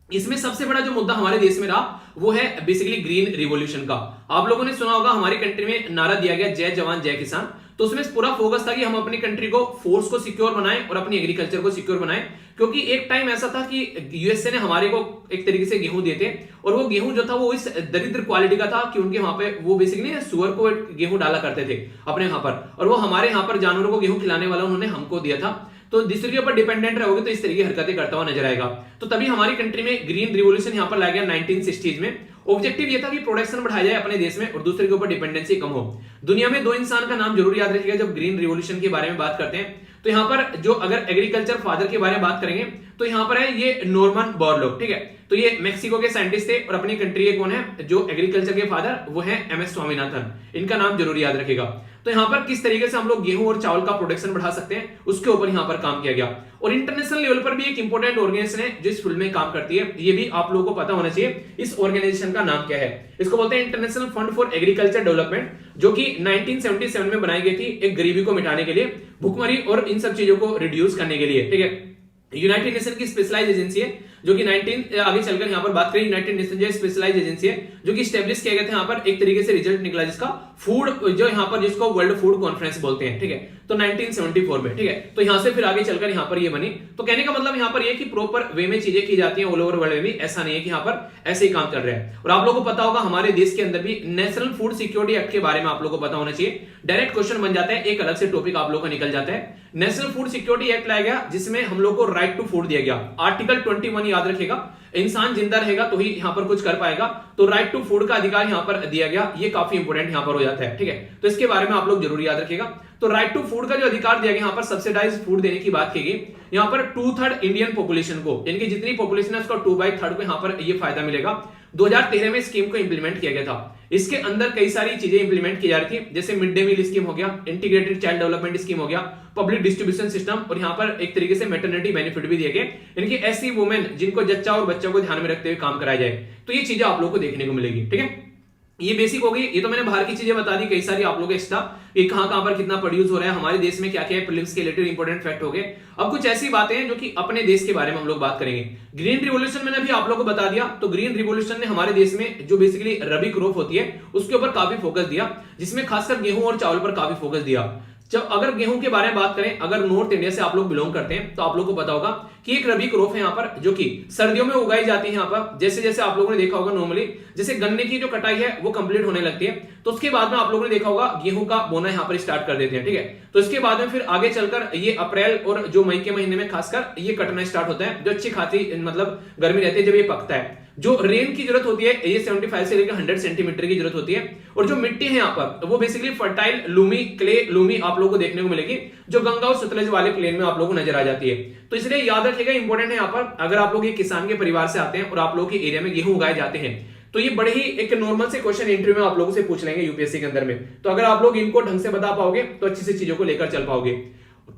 इसमें सबसे बड़ा जो मुद्दा हमारे देश में रहा वो है बेसिकली ग्रीन रिवॉल्यूशन का। आप लोगों ने सुना होगा हमारी कंट्री में नारा दिया गया जय जवान जय किसान, तो उसमें पूरा फोकस था कि हम अपनी कंट्री को फोर्स को सिक्योर बनाएं और अपनी एग्रीकल्चर को सिक्योर बनाएं, क्योंकि एक टाइम ऐसा था कि यूएसए ने हमारे को एक तरीके से गेहूं दिए थे, और वो गेहूं जो था वो इस दरिद्र क्वालिटी का था कि उनके वहां पे वो बेसिकली सुअर को गेहूं डाला करते थे अपने यहाँ पर, और वो हमारे यहाँ पर जानवरों को गेहूं खिलाने वाला उन्होंने हमको दिया था। तो दूसरे के ऊपर डिपेंडेंट रहोगे तो इस तरह की हरकतें करता हुआ नजर आएगा। तो तभी हमारी कंट्री में ग्रीन रिवॉल्यूशन यहाँ पर लाया गया 1960s में। ऑब्जेक्टिव ये था कि प्रोडक्शन बढ़ाया जाए अपने देश में और दूसरे के ऊपर डिपेंडेंसी कम हो। दुनिया में 2 इंसान का नाम जरूर याद रखिएगा जब ग्रीन रिवॉल्यूशन के बारे में बात करते हैं। तो यहाँ पर जो अगर एग्रीकल्चर फादर के बारे में बात करेंगे तो यहाँ पर है ये नॉर्मन बोरलॉग, ठीक है। तो ये मेक्सिको के साइंटिस्ट थे, और अपनी कंट्री के कौन है जो एग्रीकल्चर के फादर, वो है एमएस स्वामीनाथन, इनका नाम जरूर याद रखेगा। तो यहाँ पर किस तरीके से हम लोग गेहूं और चावल का प्रोडक्शन बढ़ा सकते हैं उसके ऊपर यहाँ पर काम किया गया। और इंटरनेशनल लेवल पर भी एक इंपॉर्टेंट ऑर्गेनाइजेशन है जो इस फील्ड में काम करती है, ये भी आप लोगों को पता होना चाहिए। इस ऑर्गेनाइजेशन का नाम क्या है? इसको बोलते हैं international fund for agriculture development, जो कि 1977 में बनाई गई थी एक गरीबी को मिटाने के लिए, भुखमरी और इन सब चीजों को रिड्यूस करने के लिए, ठीक है। यूनाइटेड नेशन की स्पेशलाइज एजेंसी है जो कि आगे चलकर यहाँ पर बात करें, यूनाइटेड नेशन जो स्पेशलाइज एजेंसी है जो कि स्टैब्लिश किया गया था। यहाँ पर एक तरीके से रिजल्ट निकला जिसका फूड, जो यहाँ पर जिसको वर्ल्ड फूड कॉन्फ्रेंस बोलते हैं, ठीक है। तो 1974 में, ठीक है। तो यहाँ से फिर आगे चलकर यहाँ पर ये बनी। तो कहने का मतलब यहाँ पर ये कि प्रॉपर वे में चीजें की जाती हैं ऑल ओवर वर्ल्ड में भी, ऐसा नहीं है कि यहाँ पर ऐसे ही काम चल रहा है। और आप लोगों को पता होगा हमारे देश के अंदर भी नेशनल फूड सिक्योरिटी एक्ट के बारे में आप लोगों को पता होना चाहिए। डायरेक्ट क्वेश्चन बन जाता है, एक अलग से टॉपिक आप लोगों का निकल जाता है। नेशनल फूड सिक्योरिटी एक्ट लाया गया जिसमें हम लोग को राइट टू फूड दिया गया। आर्टिकल 21 याद रखेगा, इंसान जिंदा रहेगा तो ही यहाँ पर कुछ कर पाएगा, तो राइट टू फूड का अधिकार यहाँ पर दिया गया। ये काफी इंपोर्टेंट यहाँ पर हो जाता है, ठीक है। तो इसके बारे में आप लोग जरूर याद रखिएगा। तो राइट टू फूड का जो अधिकार दिया गया, यहाँ पर सब्सिडाइज फूड देने की बात की गई। यहाँ पर 2/3 इंडियन पॉपुलेशन को, यानी कि जितनी पॉपुलेशन है उसका 2/3 को यहाँ पर ये फायदा मिलेगा। 2013 में स्कीम को इंप्लीमेंट किया गया था। इसके अंदर कई सारी चीजें इंप्लीमेंट की जा रही थी, जैसे मिड डे मील स्कीम हो गया, इंटीग्रेटेड चाइल्ड डेवलपमेंट स्कीम हो गया, पब्लिक डिस्ट्रीब्यूशन सिस्टम, और यहाँ पर एक तरीके से मैटरनिटी बेनिफिट भी दिए गए, इनकी ऐसी वुमेन जिनको जच्चा और बच्चों को ध्यान में रखते हुए काम कराया जाए। तो ये चीजें आप लोगों को देखने को मिलेगी। ठीक है, ये बेसिक हो गई। ये तो मैंने बाहर की चीजें बता दी, कई सारी आप लोगों को एक्स्ट्रा ये कहां पर कितना प्रोड्यूस हो रहा है, हमारे देश में क्या क्या है, प्रीलिम्स के रिलेटेड इंपॉर्टेंट फैक्ट हो गए। अब कुछ ऐसी बातें हैं जो कि अपने देश के बारे में हम लोग बात करेंगे। ग्रीन रिवॉल्यूशन मैंने अभी आप लोगों को बता दिया, तो ग्रीन रिवॉल्यूशन ने हमारे देश में जो बेसिकली रबी क्रॉप होती है उसके ऊपर काफी फोकस दिया, जिसमें खासकर गेहूं और चावल पर काफी फोकस दिया। जब अगर गेहूं के बारे में बात करें, अगर नॉर्थ इंडिया से आप लोग बिलोंग करते हैं तो आप लोगों को पता होगा कि एक रबी क्रॉप है यहाँ पर जो कि सर्दियों में उगाई जाती है। यहाँ पर जैसे जैसे आप लोगों ने देखा होगा नॉर्मली जैसे गन्ने की जो कटाई है वो कंप्लीट होने लगती है, तो उसके बाद में आप लोगों ने देखा होगा गेहूं का बोना यहाँ पर स्टार्ट कर देते हैं। ठीक है, तो इसके बाद में फिर आगे चलकर ये अप्रैल और जो मई के महीने में खासकर ये कटना स्टार्ट होता है, जो अच्छी खासी मतलब गर्मी रहती है जब ये पकता है। जो रेन की जरूरत होती है ये 75 से लेकर 100 सेंटीमीटर की जरूरत होती है, और जो मिट्टी है यहाँ पर वो basically fertile Lumi clay Lumi आप लोगों को देखने को मिलेगी, जो गंगा और सतलज वाले प्लेन में आप लोगों को नजर आ जाती है। तो इसलिए याद रखिएगा, इंपॉर्टेंट है यहाँ पर, अगर आप लोग एक किसान के परिवार से आते हैं और आप लोगों के एरिया में गेहूं उगाए जाते हैं तो ये बड़े ही एक नॉर्मल से क्वेश्चन इंटरव्यू में आप लोगों से पूछ लेंगे यूपीएससी के अंदर में। तो अगर आप लोग इनको ढंग से बता पाओगे तो अच्छी से चीजों को लेकर चल पाओगे।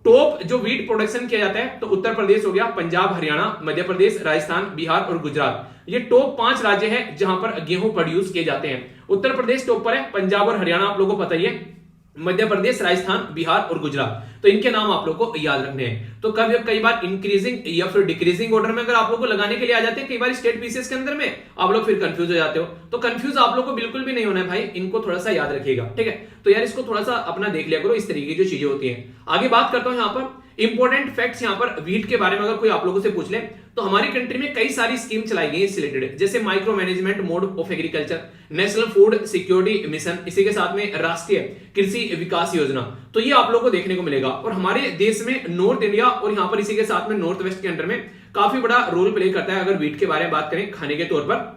टॉप जो वीट प्रोडक्शन किया जाता है तो उत्तर प्रदेश हो गया, पंजाब, हरियाणा, मध्य प्रदेश, राजस्थान, बिहार और गुजरात, ये टॉप 5 राज्य हैं जहां पर गेहूं प्रोड्यूस किए जाते हैं। उत्तर प्रदेश टॉप पर है, पंजाब और हरियाणा आप लोगों को पता ही है, मध्य प्रदेश, राजस्थान, बिहार और गुजरात, तो इनके नाम आप लोग को याद रखने हैं। तो कई बार इंक्रीजिंग या फिर डिक्रीजिंग ऑर्डर में अगर आप लोग को लगाने के लिए आ जाते हैं, कई बार स्टेट पीसीएस के अंदर में आप लोग फिर कंफ्यूज हो जाते हो। तो कंफ्यूज आप लोग को बिल्कुल भी नहीं होना है भाई, इनको थोड़ा सा याद रखिएगा। ठीक है, तो यार इसको थोड़ा सा अपना देख लिया करो, इस तरीके की जो चीजें होती हैं। आगे बात करता हूं यहाँ पर इंपॉर्टेंट फैक्ट्स, यहाँ पर वीट के बारे में अगर कोई आप लोगों से पूछ ले तो हमारी कंट्री में कई सारी स्कीम चलाई गई इससे रिलेटेड, जैसे micro management mode of agriculture, national food security mission, इसी के साथ में राष्ट्रीय कृषि विकास योजना, तो ये आप लोगों को देखने को मिलेगा। और हमारे देश में नॉर्थ इंडिया और यहाँ पर इसी के साथ में नॉर्थ वेस्ट के अंडर में काफी बड़ा रोल प्ले करता है अगर वीट के बारे में बात करें खाने के तौर पर।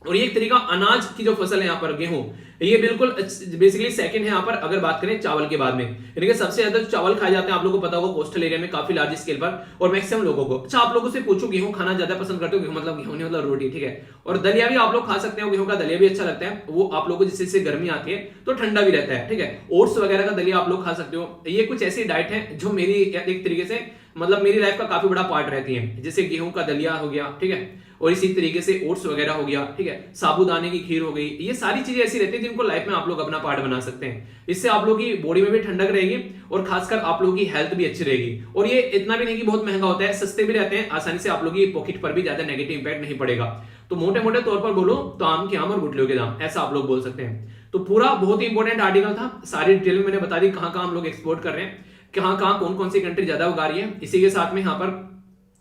और ये एक तरीका अनाज की जो फसल है यहाँ पर गेहूं, ये बिल्कुल बेसिकली सेकंड है यहाँ पर अगर बात करें चावल के बाद में। यानी कि सबसे ज्यादा चावल खाए जाते हैं आप लोगों को पता होगा कोस्टल एरिया में काफी लार्ज स्केल पर और मैक्सिमम लोगों को। अच्छा, आप लोगों से पूछो गेहूं खाना ज्यादा पसंद करते हो? गेहूं मतलब गेहूं नहीं मतलब रोटी, ठीक है। और दलिया भी आप लोग खा सकते हो, गेहूं का दलिया भी अच्छा लगता है, वो आप लोगों को जिससे गर्मी आती है तो ठंडा भी रहता है, ठीक है। ओट्स वगैरह का दलिया आप लोग खा सकते हो। ये कुछ ऐसी डाइट है जो मेरी एक तरीके से मतलब मेरी लाइफ का काफी बड़ा पार्ट रहती है, जैसे गेहूं का दलिया हो गया, ठीक है, और इसी तरीके से ओट्स वगैरह हो गया, ठीक है, साबूदाने की खीर हो गई। ये सारी चीजें ऐसी रहती है जिनको लाइफ में आप लोग अपना पार्ट बना सकते हैं। इससे आप लोग की बॉडी में भी ठंडक रहेगी और खासकर आप लोगों की हेल्थ भी अच्छी रहेगी। और ये इतना भी नहीं कि बहुत महंगा होता है, सस्ते भी रहते हैं, आसानी से आप लोग की पॉकेट पर भी ज्यादा नेगेटिव इंपैक्ट नहीं पड़ेगा। तो मोटे मोटे तौर पर बोलो तो आम के आम और गुटलियों के दाम, ऐसा आप लोग बोल सकते हैं। तो पूरा बहुत ही इंपॉर्टेंट आर्टिकल था, सारी डिटेल में मैंने बता दी कहां कहां हम लोग एक्सपोर्ट कर रहे हैं, कहां कहां कौन कौन सी कंट्री ज्यादा उगा रही है, इसी के साथ में यहाँ पर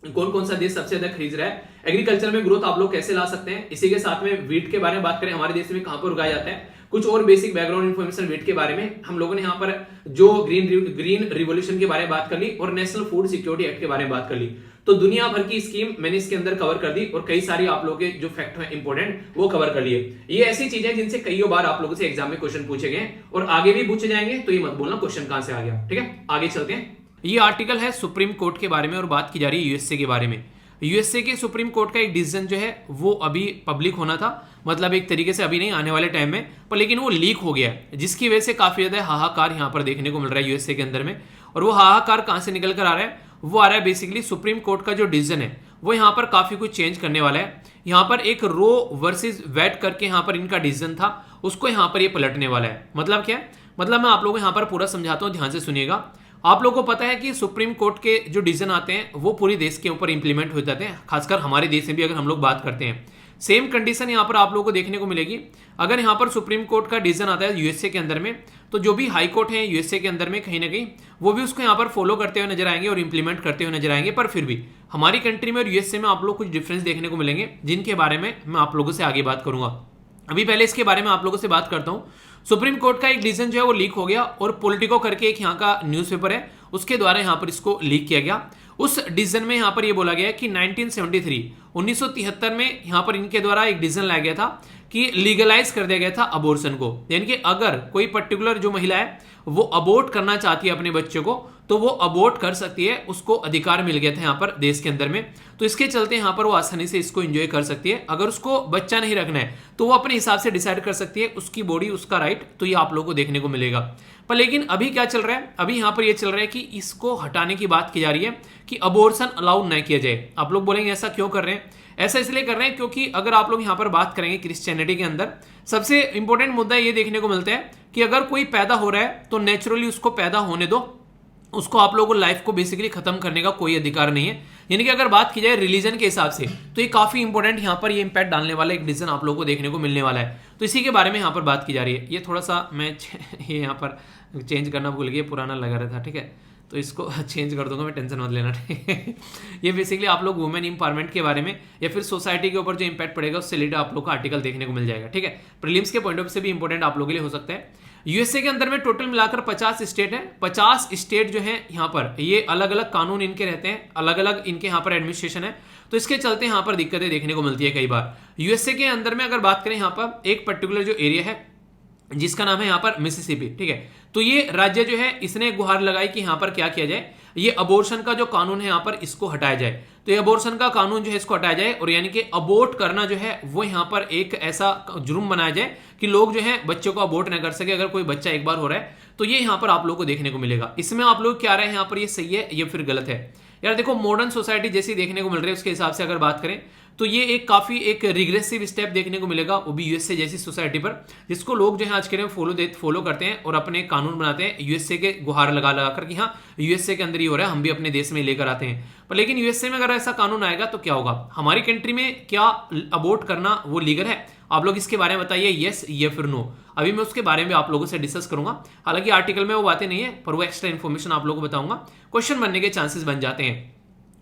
कौन कौन सा देश सबसे ज्यादा खरीद रहा है, एग्रीकल्चर में ग्रोथ आप लोग कैसे ला सकते हैं। इसी के साथ में वीट के बारे में बात करें, हमारे देश में कहां पर उगाया जाता है, कुछ और बेसिक बैकग्राउंड इन्फॉर्मेशन वीट के बारे में हम लोगों ने यहाँ पर जो ग्रीन रिवोल्यूशन के बारे में बात कर ली और नेशनल फूड सिक्योरिटी एक्ट के बारे में बात कर ली। तो दुनिया भर की स्कीम मैंने इसके अंदर कवर कर दी और कई सारी आप लोगों के जो फैक्ट है इंपॉर्टेंट वो कवर कर लिए। ये ऐसी चीजें जिनसे कई बार आप लोगों से एग्जाम में क्वेश्चन पूछे गए और आगे भी पूछे जाएंगे, तो ये मत बोलना क्वेश्चन कहां से आ गया, ठीक है। आगे चलते हैं। ये आर्टिकल है सुप्रीम कोर्ट के बारे में और बात की जा रही है यूएसए के बारे में। यूएसए के सुप्रीम कोर्ट का एक डिसीजन जो है वो अभी पब्लिक होना था, मतलब एक तरीके से अभी नहीं आने वाले टाइम में, पर लेकिन वो लीक हो गया है, जिसकी वजह से काफी ज्यादा हाहाकार यहाँ पर देखने को मिल रहा है यूएसए के अंदर में। और वो हाहाकार कहां से निकल कर आ रहा है, वो आ रहा है बेसिकली सुप्रीम कोर्ट का जो डिसीजन है वो यहाँ पर काफी कुछ चेंज करने वाला है। यहाँ पर एक रो वर्सेस वेट करके यहाँ पर इनका डिसीजन था, उसको यहाँ पर ये पलटने वाला है। मतलब क्या है, मतलब मैं आप लोगों को यहाँ पर पूरा समझाता हूँ, ध्यान से सुनिएगा। आप लोगों को पता है कि सुप्रीम कोर्ट के जो डिसीजन आते हैं वो पूरी देश के ऊपर इंप्लीमेंट हो जाते हैं, खासकर हमारे देश में भी अगर हम लोग बात करते हैं। सेम कंडीशन यहाँ पर आप लोगों को देखने को मिलेगी। अगर यहाँ पर सुप्रीम कोर्ट का डिसीजन आता है यूएसए के अंदर में, तो जो भी हाई कोर्ट है यूएसए के अंदर में कहीं ना कहीं वो भी उसको यहाँ पर फॉलो करते हुए नजर आएंगे और इंप्लीमेंट करते हुए नजर आएंगे। पर फिर भी हमारी कंट्री में और यूएसए में आप लोग कुछ डिफरेंस देखने को मिलेंगे, जिनके बारे में मैं आप लोगों से आगे बात करूंगा। अभी पहले इसके बारे में आप लोगों से बात करता हूँ। सुप्रीम कोर्ट का एक डिसीजन जो है वो लीक हो गया और पॉलिटिको करके एक यहाँ का न्यूज़पेपर है, उसके द्वारा यहाँ पर इसको लीक किया गया। उस डिसीजन में यहाँ पर ये बोला गया है कि 1973 में यहाँ पर इनके द्वारा एक डिसीजन लाया गया था कि लीगलाइज कर दिया गया था अबॉर्शन को। यानी कि अगर कोई पर्टिकुलर जो महिला है वो अबॉर्ट करना चाहती है अपने बच्चे को, तो वो अबॉर्ट कर सकती है, उसको अधिकार मिल गया था यहाँ पर देश के अंदर में। तो इसके चलते यहाँ पर वो आसानी से इसको एंजॉय कर सकती है। अगर उसको बच्चा नहीं रखना है तो वो अपने हिसाब से डिसाइड कर सकती है, उसकी बॉडी उसका राइट। तो ये आप लोगों को देखने को मिलेगा। पर लेकिन अभी क्या चल रहा है, अभी यहाँ पर ये चल रहा है कि इसको हटाने की बात की जा रही है कि अबॉर्शन अलाउ न किया जाए। आप लोग बोलेंगे ऐसा क्यों कर रहे हैं? ऐसा इसलिए कर रहे हैं क्योंकि अगर आप लोग यहाँ पर बात करेंगे क्रिश्चियनिटी के अंदर, सबसे इंपॉर्टेंट मुद्दा ये देखने को मिलता है कि अगर कोई पैदा हो रहा है तो नेचुरली उसको पैदा होने दो, उसको आप लोगों को लाइफ को बेसिकली खत्म करने का कोई अधिकार नहीं है। यानी कि अगर बात की जाए रिलीजन के हिसाब से तो ये काफी इंपॉर्टेंट यहाँ पर ये इंपैक्ट डालने वाला एक डिसीजन आप लोगों को देखने को मिलने वाला है। तो इसी के बारे में यहाँ पर बात की जा रही है। ये थोड़ा सा मैं ये यहाँ पर चेंज करना भूल गया, पुराना लगा रहा था, ठीक है, तो इसको चेंज कर दूंगा मैं, टेंशन मत लेना, ठीक है। ये बेसिकली आप लोग वुमेन इंपावरमेंट के बारे में या फिर सोसाइटी के ऊपर जो इंपैक्ट पड़ेगा उससे रिलेटेड आप लोग का आर्टिकल देखने को मिल जाएगा, ठीक है। प्रीलिम्स के पॉइंट ऑफ से भी इंपॉर्टेंट आप लोगों के लिए हो सकता है। यूएसए के अंदर में टोटल मिलाकर 50 स्टेट है। 50 स्टेट जो है यहाँ पर ये अलग अलग कानून इनके रहते हैं, अलग अलग इनके यहाँ पर एडमिनिस्ट्रेशन है। तो इसके चलते यहाँ पर दिक्कतें देखने को मिलती है कई बार। यूएसए के अंदर में अगर बात करें यहाँ पर एक पर्टिकुलर जो एरिया है जिसका नाम है यहाँ पर मिसिसिपी, ठीक है, तो ये राज्य जो है इसने गुहार लगाई कि यहाँ पर क्या किया जाए, ये अबॉर्शन का जो कानून है यहाँ पर इसको हटाया जाए। तो ये अबॉर्शन का कानून जो है इसको हटाया जाए और यानी कि अबॉर्ट करना जो है वो यहाँ पर एक ऐसा जुर्म बनाया जाए कि लोग जो है बच्चों को अबॉर्ट न कर सके अगर कोई बच्चा एक बार हो रहा है। तो ये यहाँ पर आप लोगों को देखने को मिलेगा। इसमें आप लोग क्या रहे हैं यहाँ पर, ये सही है ये फिर गलत है? यार देखो, मॉडर्न सोसाइटी जैसी देखने को मिल रही है उसके हिसाब से अगर बात करें तो ये एक काफी एक रिग्रेसिव स्टेप देखने को मिलेगा, वो भी यूएसए जैसी सोसाइटी पर, जिसको लोग जो है आज के टाइम फॉलो करते हैं और अपने कानून बनाते हैं यूएसए के गुहार लगा लगा कर कि हाँ यूएसए के अंदर ही हो रहा है, हम भी अपने देश में लेकर आते हैं। पर लेकिन यूएसए में अगर ऐसा कानून आएगा तो क्या होगा? हमारी कंट्री में क्या अबॉर्ट करना वो लीगल है? आप लोग इसके बारे में बताइए, यस या फिर नो। अभी मैं उसके बारे में आप लोगों से डिस्कस करूंगा। हालांकि आर्टिकल में वो बातें नहीं है पर वो एक्स्ट्रा इन्फॉर्मेशन आप लोगों को बताऊंगा, क्वेश्चन बनने के चांसेस बन जाते हैं।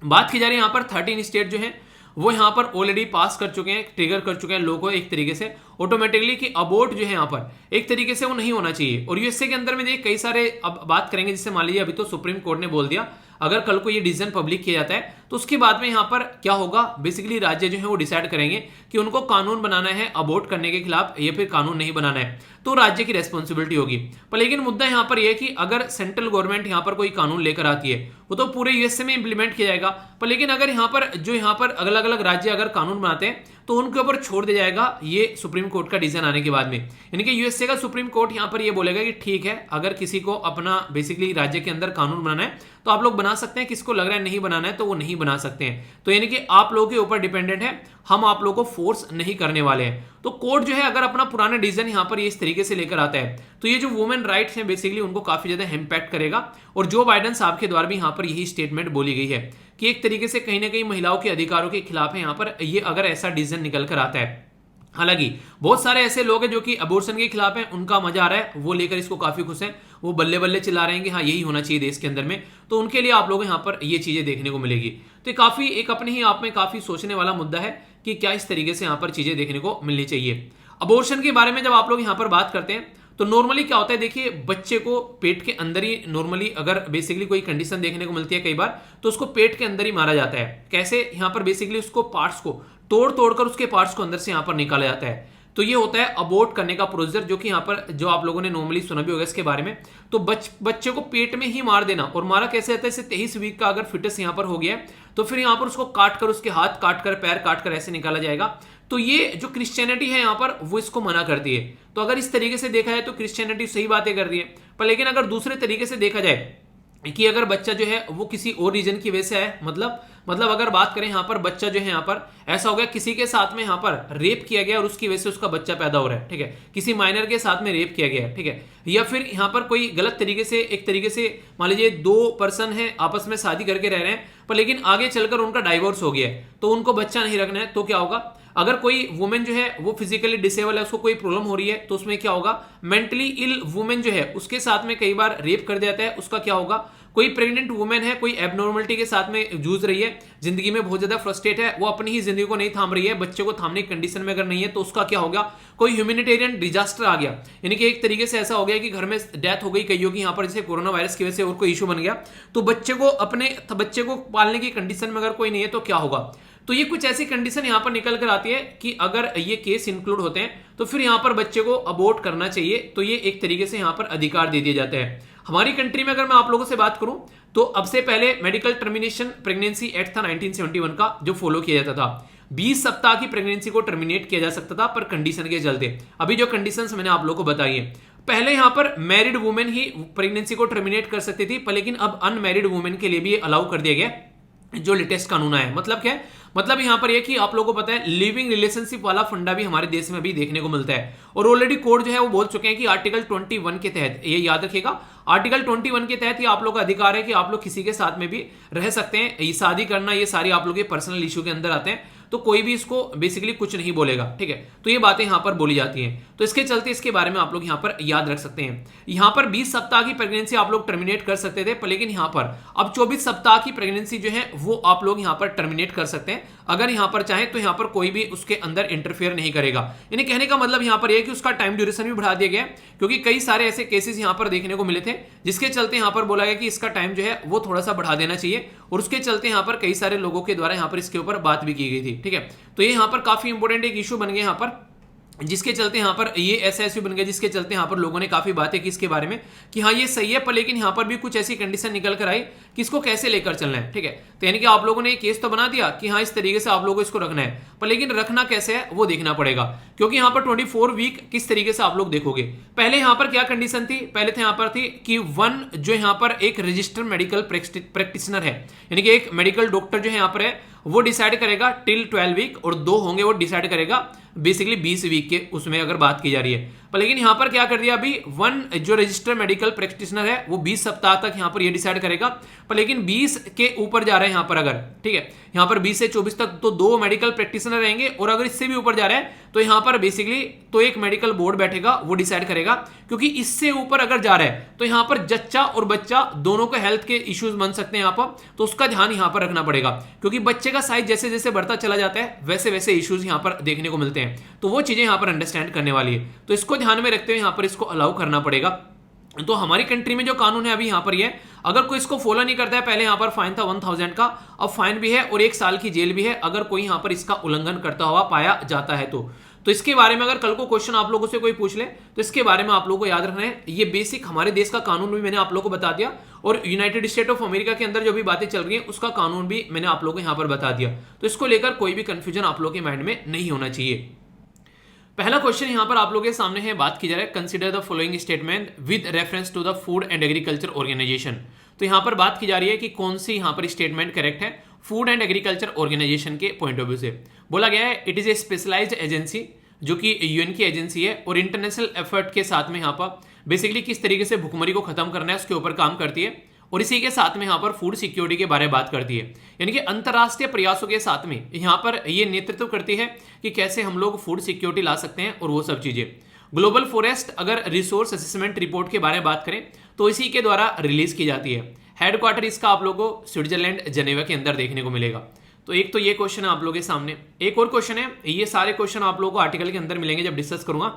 बात की जा रही है यहाँ पर 13 स्टेट जो है वो यहाँ पर ऑलरेडी पास कर चुके हैं, ट्रिगर कर चुके हैं लोगों को एक तरीके से ऑटोमेटिकली कि अबॉर्ट जो है यहाँ पर एक तरीके से वो नहीं होना चाहिए। और यूएसए के अंदर में देखिए कई सारे, अब बात करेंगे जिससे मान लीजिए अभी तो सुप्रीम कोर्ट ने बोल दिया, अगर कल को ये डिसीजन पब्लिक किया जाता है तो उसके बाद में यहाँ पर क्या होगा, बेसिकली राज्य जो है वो डिसाइड करेंगे कि उनको कानून बनाना है अबॉर्ट करने के खिलाफ या फिर कानून नहीं बनाना है, तो राज्य की रेस्पॉन्सिबिलिटी होगी। पर लेकिन मुद्दा यहाँ पर यह है कि अगर सेंट्रल गवर्नमेंट यहाँ पर कोई कानून लेकर आती है वो तो पूरे यूएसए में इंप्लीमेंट किया जाएगा। पर लेकिन अगर यहाँ पर जो यहाँ पर अलग अलग राज्य अगर कानून बनाते हैं तो उनके ऊपर छोड़ दिया जाएगा ये सुप्रीम कोर्ट का डिसीजन आने के बाद में। यानी कि यूएसए का सुप्रीम कोर्ट यहाँ पर ये बोलेगा कि ठीक है, अगर किसी को अपना बेसिकली राज्य के अंदर कानून बनाना है तो आप लोग बना सकते हैं, किसको लग रहा है नहीं बनाना है तो वो नहीं बना सकते हैं। तो यानी कि आप लोगों के ऊपर डिपेंडेंट है, हम आप लोगों को फोर्स नहीं करने वाले हैं। तो कोर्ट जो है अगर अपना पुराना डिसीजन यहाँ पर इस तरीके से लेकर आता है तो ये जो वुमेन राइट्स हैं बेसिकली उनको काफी ज्यादा इम्पैक्ट करेगा। और जो बाइडेन साहब के द्वारा भी यहाँ पर यही स्टेटमेंट बोली गई है कि एक तरीके से कहीं ना कहीं महिलाओं के अधिकारों के खिलाफ है यहाँ पर ये अगर ऐसा डिसीजन निकल कर आता है। हालांकि बहुत सारे ऐसे लोग हैं जो कि अबॉर्शन के खिलाफ हैं, उनका मजा आ रहा है, वो लेकर इसको काफी खुश हैं, वो बल्ले बल्ले चिल्ला रहे हैं कि हाँ यही होना चाहिए देश के अंदर में। तो उनके लिए आप लोग यहाँ पर ये चीजें देखने को मिलेगी। तो ये काफी एक अपने ही आप में काफी सोचने वाला मुद्दा है कि क्या इस तरीके से यहाँ पर चीजें देखने को मिलनी चाहिए। अबॉर्शन के बारे में जब आप लोग यहाँ पर बात करते हैं तो नॉर्मली क्या होता है, देखिए बच्चे को पेट के अंदर ही नॉर्मली अगर बेसिकली कोई कंडीशन देखने को मिलती है कई बार तो उसको पेट के अंदर ही मारा जाता है। कैसे? यहाँ पर बेसिकली उसको पार्ट्स को तोड़ तोड़कर उसके पार्ट्स को अंदर से यहाँ पर निकाला जाता है। तो ये होता है अबॉर्ट करने का प्रोसीजर, जो कि यहाँ पर जो आप लोगों ने नॉर्मली सुना भी होगा इसके बारे में। तो बच्चे को पेट में ही मार देना, और मारा कैसे जाता है, इसे 23 वीक का अगर फिटस यहाँ पर हो गया है तो फिर यहाँ पर उसको काट कर, उसके हाथ काट कर, पैर काट कर ऐसे निकाला जाएगा। तो ये जो क्रिश्चियनिटी है यहाँ पर वो इसको मना करती है। तो अगर इस तरीके से देखा जाए तो क्रिश्चियनिटी सही बातें कर रही है। पर लेकिन अगर दूसरे तरीके से देखा जाए कि अगर बच्चा जो है वो किसी और रीजन की वजह से है, मतलब अगर बात करें यहाँ पर बच्चा जो है यहाँ पर ऐसा हो गया किसी के साथ में यहाँ पर रेप किया गया और उसकी वजह से उसका बच्चा पैदा हो रहा है, ठीक है, किसी माइनर के साथ में रेप किया गया है, ठीक है, या फिर यहाँ पर कोई गलत तरीके से एक तरीके से मान लीजिए 2 पर्सन है आपस में शादी करके रह रहे हैं पर लेकिन आगे चलकर उनका डाइवोर्स हो गया है तो उनको बच्चा नहीं रखना है, तो क्या होगा? अगर कोई वुमेन जो है वो फिजिकली डिसेबल है, उसको कोई प्रॉब्लम हो रही है तो उसमें क्या होगा, मेंटली इल वुमेन जो है उसके साथ में कई बार रेप कर दिया जाता है, उसका क्या होगा? कोई प्रेग्नेंट वुमेन है, कोई एबनॉर्मलिटी के साथ में जूझ रही है, जिंदगी में बहुत ज्यादा फ्रस्ट्रेट है, वो अपनी ही जिंदगी को नहीं थाम रही है, बच्चे को थामने की कंडीशन में अगर नहीं है तो उसका क्या होगा? कोई ह्यूमैनिटेरियन डिजास्टर आ गया, यानी कि एक तरीके से ऐसा हो गया कि घर में डेथ हो गई कईयों की यहाँ पर, जैसे कोरोना वायरस की वजह से और कोई इशू बन गया, तो बच्चे को पालने की कंडीशन में अगर कोई नहीं है तो क्या होगा? तो ये कुछ ऐसी कंडीशन यहाँ पर निकल कर आती है कि अगर ये केस इंक्लूड होते हैं तो फिर यहाँ पर बच्चे को अबॉर्ट करना चाहिए। तो ये एक तरीके से यहाँ पर अधिकार दे दिए जाते हैं। हमारी कंट्री में अगर मैं आप लोगों से बात करूं तो अब से पहले मेडिकल टर्मिनेशन प्रेगनेंसी एक्ट था 1971 का, जो फॉलो किया जाता था। 20 सप्ताह की प्रेगनेंसी को टर्मिनेट किया जा सकता था, पर कंडीशन के चलते। अभी जो कंडीशंस मैंने आप लोगों को बताई है, पहले यहां पर मैरिड वुमेन ही प्रेगनेंसी को टर्मिनेट कर सकती थी, पर लेकिन अब अनमैरिड वुमेन के लिए भी अलाउ कर दिया गया जो लेटेस्ट कानून आया है। मतलब क्या है? मतलब यहां पर यह कि आप लोगों को पता है लिविंग रिलेशनशिप वाला फंडा भी हमारे देश में भी देखने को मिलता है, और ऑलरेडी कोर्ट जो है वो बोल चुके हैं कि आर्टिकल 21 के तहत, ये याद रखिएगा, आर्टिकल 21 के तहत ये आप लोग का अधिकार है कि आप लोग किसी के साथ में भी रह सकते हैं। ये शादी करना, ये सारी आप लोग के पर्सनल इशू के अंदर आते हैं, तो कोई भी इसको बेसिकली कुछ नहीं बोलेगा, ठीक है। तो ये बातें यहां पर बोली जाती हैं, तो इसके चलते इसके बारे में आप लोग यहां पर याद रख सकते हैं। यहां पर 20 सप्ताह की प्रेगनेंसी आप लोग टर्मिनेट कर सकते थे, पर लेकिन यहां पर अब 24 सप्ताह की प्रेगनेंसी जो है वो आप लोग यहां पर टर्मिनेट कर सकते हैं, अगर यहां पर चाहे तो। यहां पर कोई भी उसके अंदर इंटरफेयर नहीं करेगा। यानी कहने का मतलब यहां पर यह कि उसका टाइम ड्यूरेशन भी बढ़ा दिया गया, क्योंकि कई सारे ऐसे केसेस यहां पर देखने को मिले थे, जिसके चलते यहां पर बोला गया कि इसका टाइम जो है वो थोड़ा सा बढ़ा देना चाहिए, और उसके चलते यहां पर कई सारे लोगों के द्वारा यहां पर इसके ऊपर बात भी की गई थी, ठीक है। तो ये यहां पर काफी इंपॉर्टेंट एक इशू बन गया यहां पर, जिसके चलते यहां पर ये ऐसा इशू बन गया, जिसके चलते यहां पर लोगों ने काफी बातें की इसके बारे में कि हाँ ये सही है, पर लेकिन यहां पर भी कुछ ऐसी कंडीशन निकल कर आई कि इसको कैसे लेकर चलना है, ठीक है। तो यानी कि आप लोगों ने एक केस तो बना दिया कि हाँ इस तरीके से आप लोगों को इसको रखना है, पर लेकिन रखना कैसे है वो देखना पड़ेगा, क्योंकि यहां पर 24 वीक किस तरीके से आप लोग देखोगे। पहले यहां पर क्या कंडीशन थी? पहले थे यहां पर थी कि वन जो यहां पर एक रजिस्टर्ड मेडिकल प्रैक्टिशनर है, यानी कि एक मेडिकल डॉक्टर जो है यहां पर है, वो डिसाइड करेगा टिल 12 वीक, और 2 होंगे वो डिसाइड करेगा बेसिकली 20 वीक के उसमें अगर बात की जा रही है। पर लेकिन यहां पर क्या कर दिया, अभी वन जो रजिस्टर्ड मेडिकल प्रैक्टिशनर है वो 20 सप्ताह तक यहां पर ये डिसाइड करेगा, पर लेकिन 20 के ऊपर जा रहे हैं यहां पर अगर, ठीक है, यहां पर 20 से 24 तक तो 2 मेडिकल प्रैक्टिशनर रहेंगे, और अगर इससे भी ऊपर जा रहा है तो यहां पर बेसिकली तो एक मेडिकल बोर्ड बैठेगा, वो डिसाइड करेगा, क्योंकि इससे ऊपर अगर जा रहा है तो यहां पर जच्चा और बच्चा दोनों के हेल्थ के इश्यूज बन सकते हैं यहां पर, तो उसका ध्यान यहां पर रखना पड़ेगा, क्योंकि बच्चे का साइज जैसे जैसे बढ़ता चला जाता है वैसे वैसे इश्यूज यहां पर देखने को मिलते हैं, तो वो चीजें यहां पर अंडरस्टैंड करने वाली है, तो इसको ध्यान में रखते हुए यहां पर इसको अलाउ करना पड़ेगा। तो हमारी कंट्री में जो कानून है अभी यहां पर ये, अगर कोई इसको फॉलो नहीं करता है, पहले यहां पर फाइन था 1000 का, अब फाइन भी है और 1 साल की जेल भी है अगर कोई यहां पर इसका उल्लंघन करता हुआ पाया जाता है तो इसके बारे में अगर कल को क्वेश्चन आप लोगों से कोई पूछ ले तो इसके बारे में आप लोगों को याद रखना है। ये बेसिक हमारे देश का कानून भी मैंने आप लोगों को बता दिया, और यूनाइटेड स्टेट ऑफ अमेरिका के अंदर जो भी बातें चल रही हैं उसका कानून भी मैंने आप लोगों को यहां पर बता दिया, तो इसको लेकर कोई भी कंफ्यूजन आप लोगों के माइंड में नहीं होना चाहिए। पहला क्वेश्चन यहां पर आप लोगों के सामने है, बात की जा रही है consider the following statement with reference to the Food and agriculture Organization. तो यहां पर बात की जा रही है कि कौन सी यहां पर स्टेटमेंट करेक्ट है फूड एंड एग्रीकल्चर ऑर्गेनाइजेशन के पॉइंट ऑफ व्यू से। बोला गया है it is a specialised agency जो कि यूएन की एजेंसी है, और इंटरनेशनल एफर्ट के साथ में यहां पर बेसिकली किस तरीके से भुखमरी को खत्म करना है उसके ऊपर काम करती है, और इसी के साथ में यहां पर फूड सिक्योरिटी के बारे में बात करती है, यानी कि अंतरराष्ट्रीय प्रयासों के साथ में यहां पर ये नेतृत्व करती है कि कैसे हम लोग फूड सिक्योरिटी ला सकते हैं और वो सब चीजें। ग्लोबल फॉरेस्ट अगर रिसोर्स असेसमेंट रिपोर्ट के बारे में बात करें तो इसी के द्वारा रिलीज की जाती है। हेडक्वार्टर इसका आप लोगों को स्विट्जरलैंड जेनेवा के अंदर देखने को मिलेगा। तो एक तो ये क्वेश्चन है आप लोगों के सामने। एक और क्वेश्चन है, ये सारे क्वेश्चन आप लोगों को आर्टिकल के अंदर मिलेंगे जब डिस्कस करूंगा,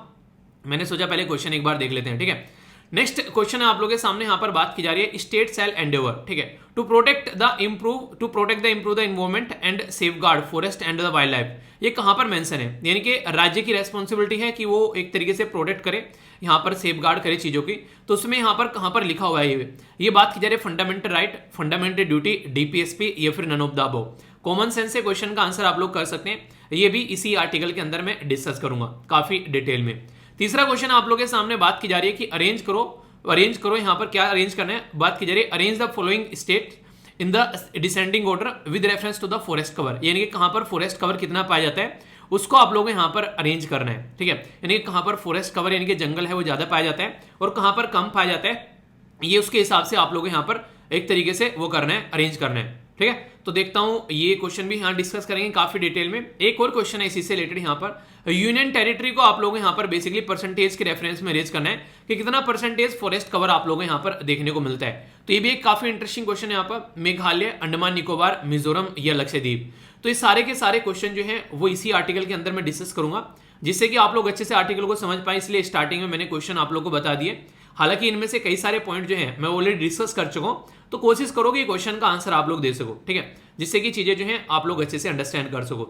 मैंने सोचा पहले क्वेश्चन एक बार देख लेते हैं, ठीक है। नेक्स्ट क्वेश्चन है आप लोगों के सामने, यहां पर बात की जा रही है स्टेट शैल एंडेवर, ठीक है, to protect the improve the environment and safeguard forest and the wildlife. ये कहां पर मेंशन है, यानी कि राज्य की रेस्पॉन्सिबिलिटी है कि वो एक तरीके से प्रोटेक्ट करे, यहां पर सेफगार्ड करे चीजों की, तो उसमें यहां पर कहां पर लिखा हुआ है ये बात की जा रही है fundamental right, fundamental duty, DPSP या फिर none of the above. Common sense से क्वेश्चन का आंसर आप लोग कर सकते हैं, ये भी इसी आर्टिकल के अंदर मैं डिस्कस करूंगा काफी डिटेल में। तीसरा क्वेश्चन आप लोगों के सामने बात की जा रही है कि अरेंज करो, यहां पर क्या अरेंज करना है, बात की जा रही है arrange the following state in the descending order with reference to the forest cover, यानी कि कहां पर फॉरेस्ट कवर कितना पाया जाता है उसको आप लोगों को यहां पर अरेंज करना है, ठीक है, यानी कि कहां पर फॉरेस्ट कवर यानी कि जंगल है वो ज्यादा पाया जाता है और कहां पर कम पाया जाता है, ये उसके हिसाब से आप लोगों को यहां पर एक तरीके से वो करना है, अरेंज करना है, ठीक है। तो देखता हूं ये क्वेश्चन भी यहां डिस्कस करेंगे काफी डिटेल में। एक और क्वेश्चन है इसी से रिलेटेड, यहां पर यूनियन टेरिटरी को आप लोगों यहां पर बेसिकली परसेंटेज के रेफरेंस में रेज करना है कि कितना परसेंटेज फॉरेस्ट कवर आप लोगों यहां पर देखने को मिलता है। तो ये भी एक काफी इंटरेस्टिंग क्वेश्चन है यहां पर, मेघालय, अंडमान निकोबार, मिजोरम या लक्षद्वीप। तो ये सारे के सारे क्वेश्चन जो है वो इसी आर्टिकल के अंदर मैं डिस्कस करूंगा, जिससे कि आप लोग अच्छे से आर्टिकल को समझ पाए, इसलिए स्टार्टिंग में मैंने क्वेश्चन आप लोग को बता दिए। हालांकि इनमें से कई सारे पॉइंट जो है मैं ऑलरेडी डिस्कस कर चुका हूं, तो कोशिश करो कि क्वेश्चन का आंसर आप लोग दे सको, ठीक है, जिससे कि चीजें जो है आप लोग अच्छे से अंडरस्टैंड कर सको।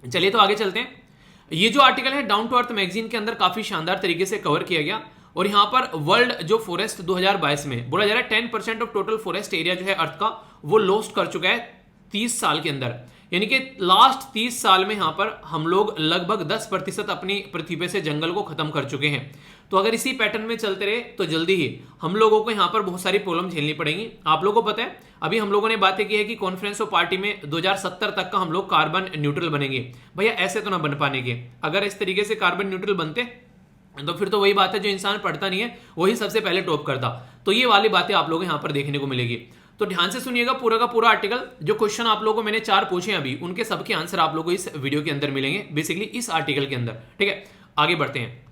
चलिए तो आगे चलते हैं। ये जो आर्टिकल है डाउन टू अर्थ मैगजीन के अंदर काफी शानदार तरीके से कवर किया गया, और यहाँ पर वर्ल्ड जो फॉरेस्ट 2022 में बोला जा रहा है 10% ऑफ टोटल फॉरेस्ट एरिया जो है अर्थ का वो लॉस्ट कर चुका है 30 साल के अंदर। यानी कि लास्ट 30 साल में यहाँ पर हम लोग लगभग 10% अपनी पृथ्वी पे से जंगल को खत्म कर चुके हैं। तो अगर इसी पैटर्न में चलते रहे तो जल्दी ही हम लोगों को यहाँ पर बहुत सारी प्रॉब्लम झेलनी पड़ेंगी। आप लोगों को पता है अभी हम लोगों ने बातें की है कि कॉन्फ्रेंस ऑफ पार्टी में 2070 तक का हम लोग कार्बन न्यूट्रल बनेंगे। भैया ऐसे तो ना बन पाने के, अगर इस तरीके से कार्बन न्यूट्रल बनते तो फिर तो वही बात है, जो इंसान पढ़ता नहीं है वही सबसे पहले टॉप करता। तो ये वाली बातें आप लोग यहाँ पर देखने को मिलेगी। तो ध्यान से सुनिएगा पूरा का पूरा आर्टिकल। जो क्वेश्चन आप लोगों को मैंने 4 पूछे अभी, उनके सबके आंसर आप लोगों को इस वीडियो के अंदर मिलेंगे, बेसिकली इस आर्टिकल के अंदर। ठीक है, आगे बढ़ते हैं।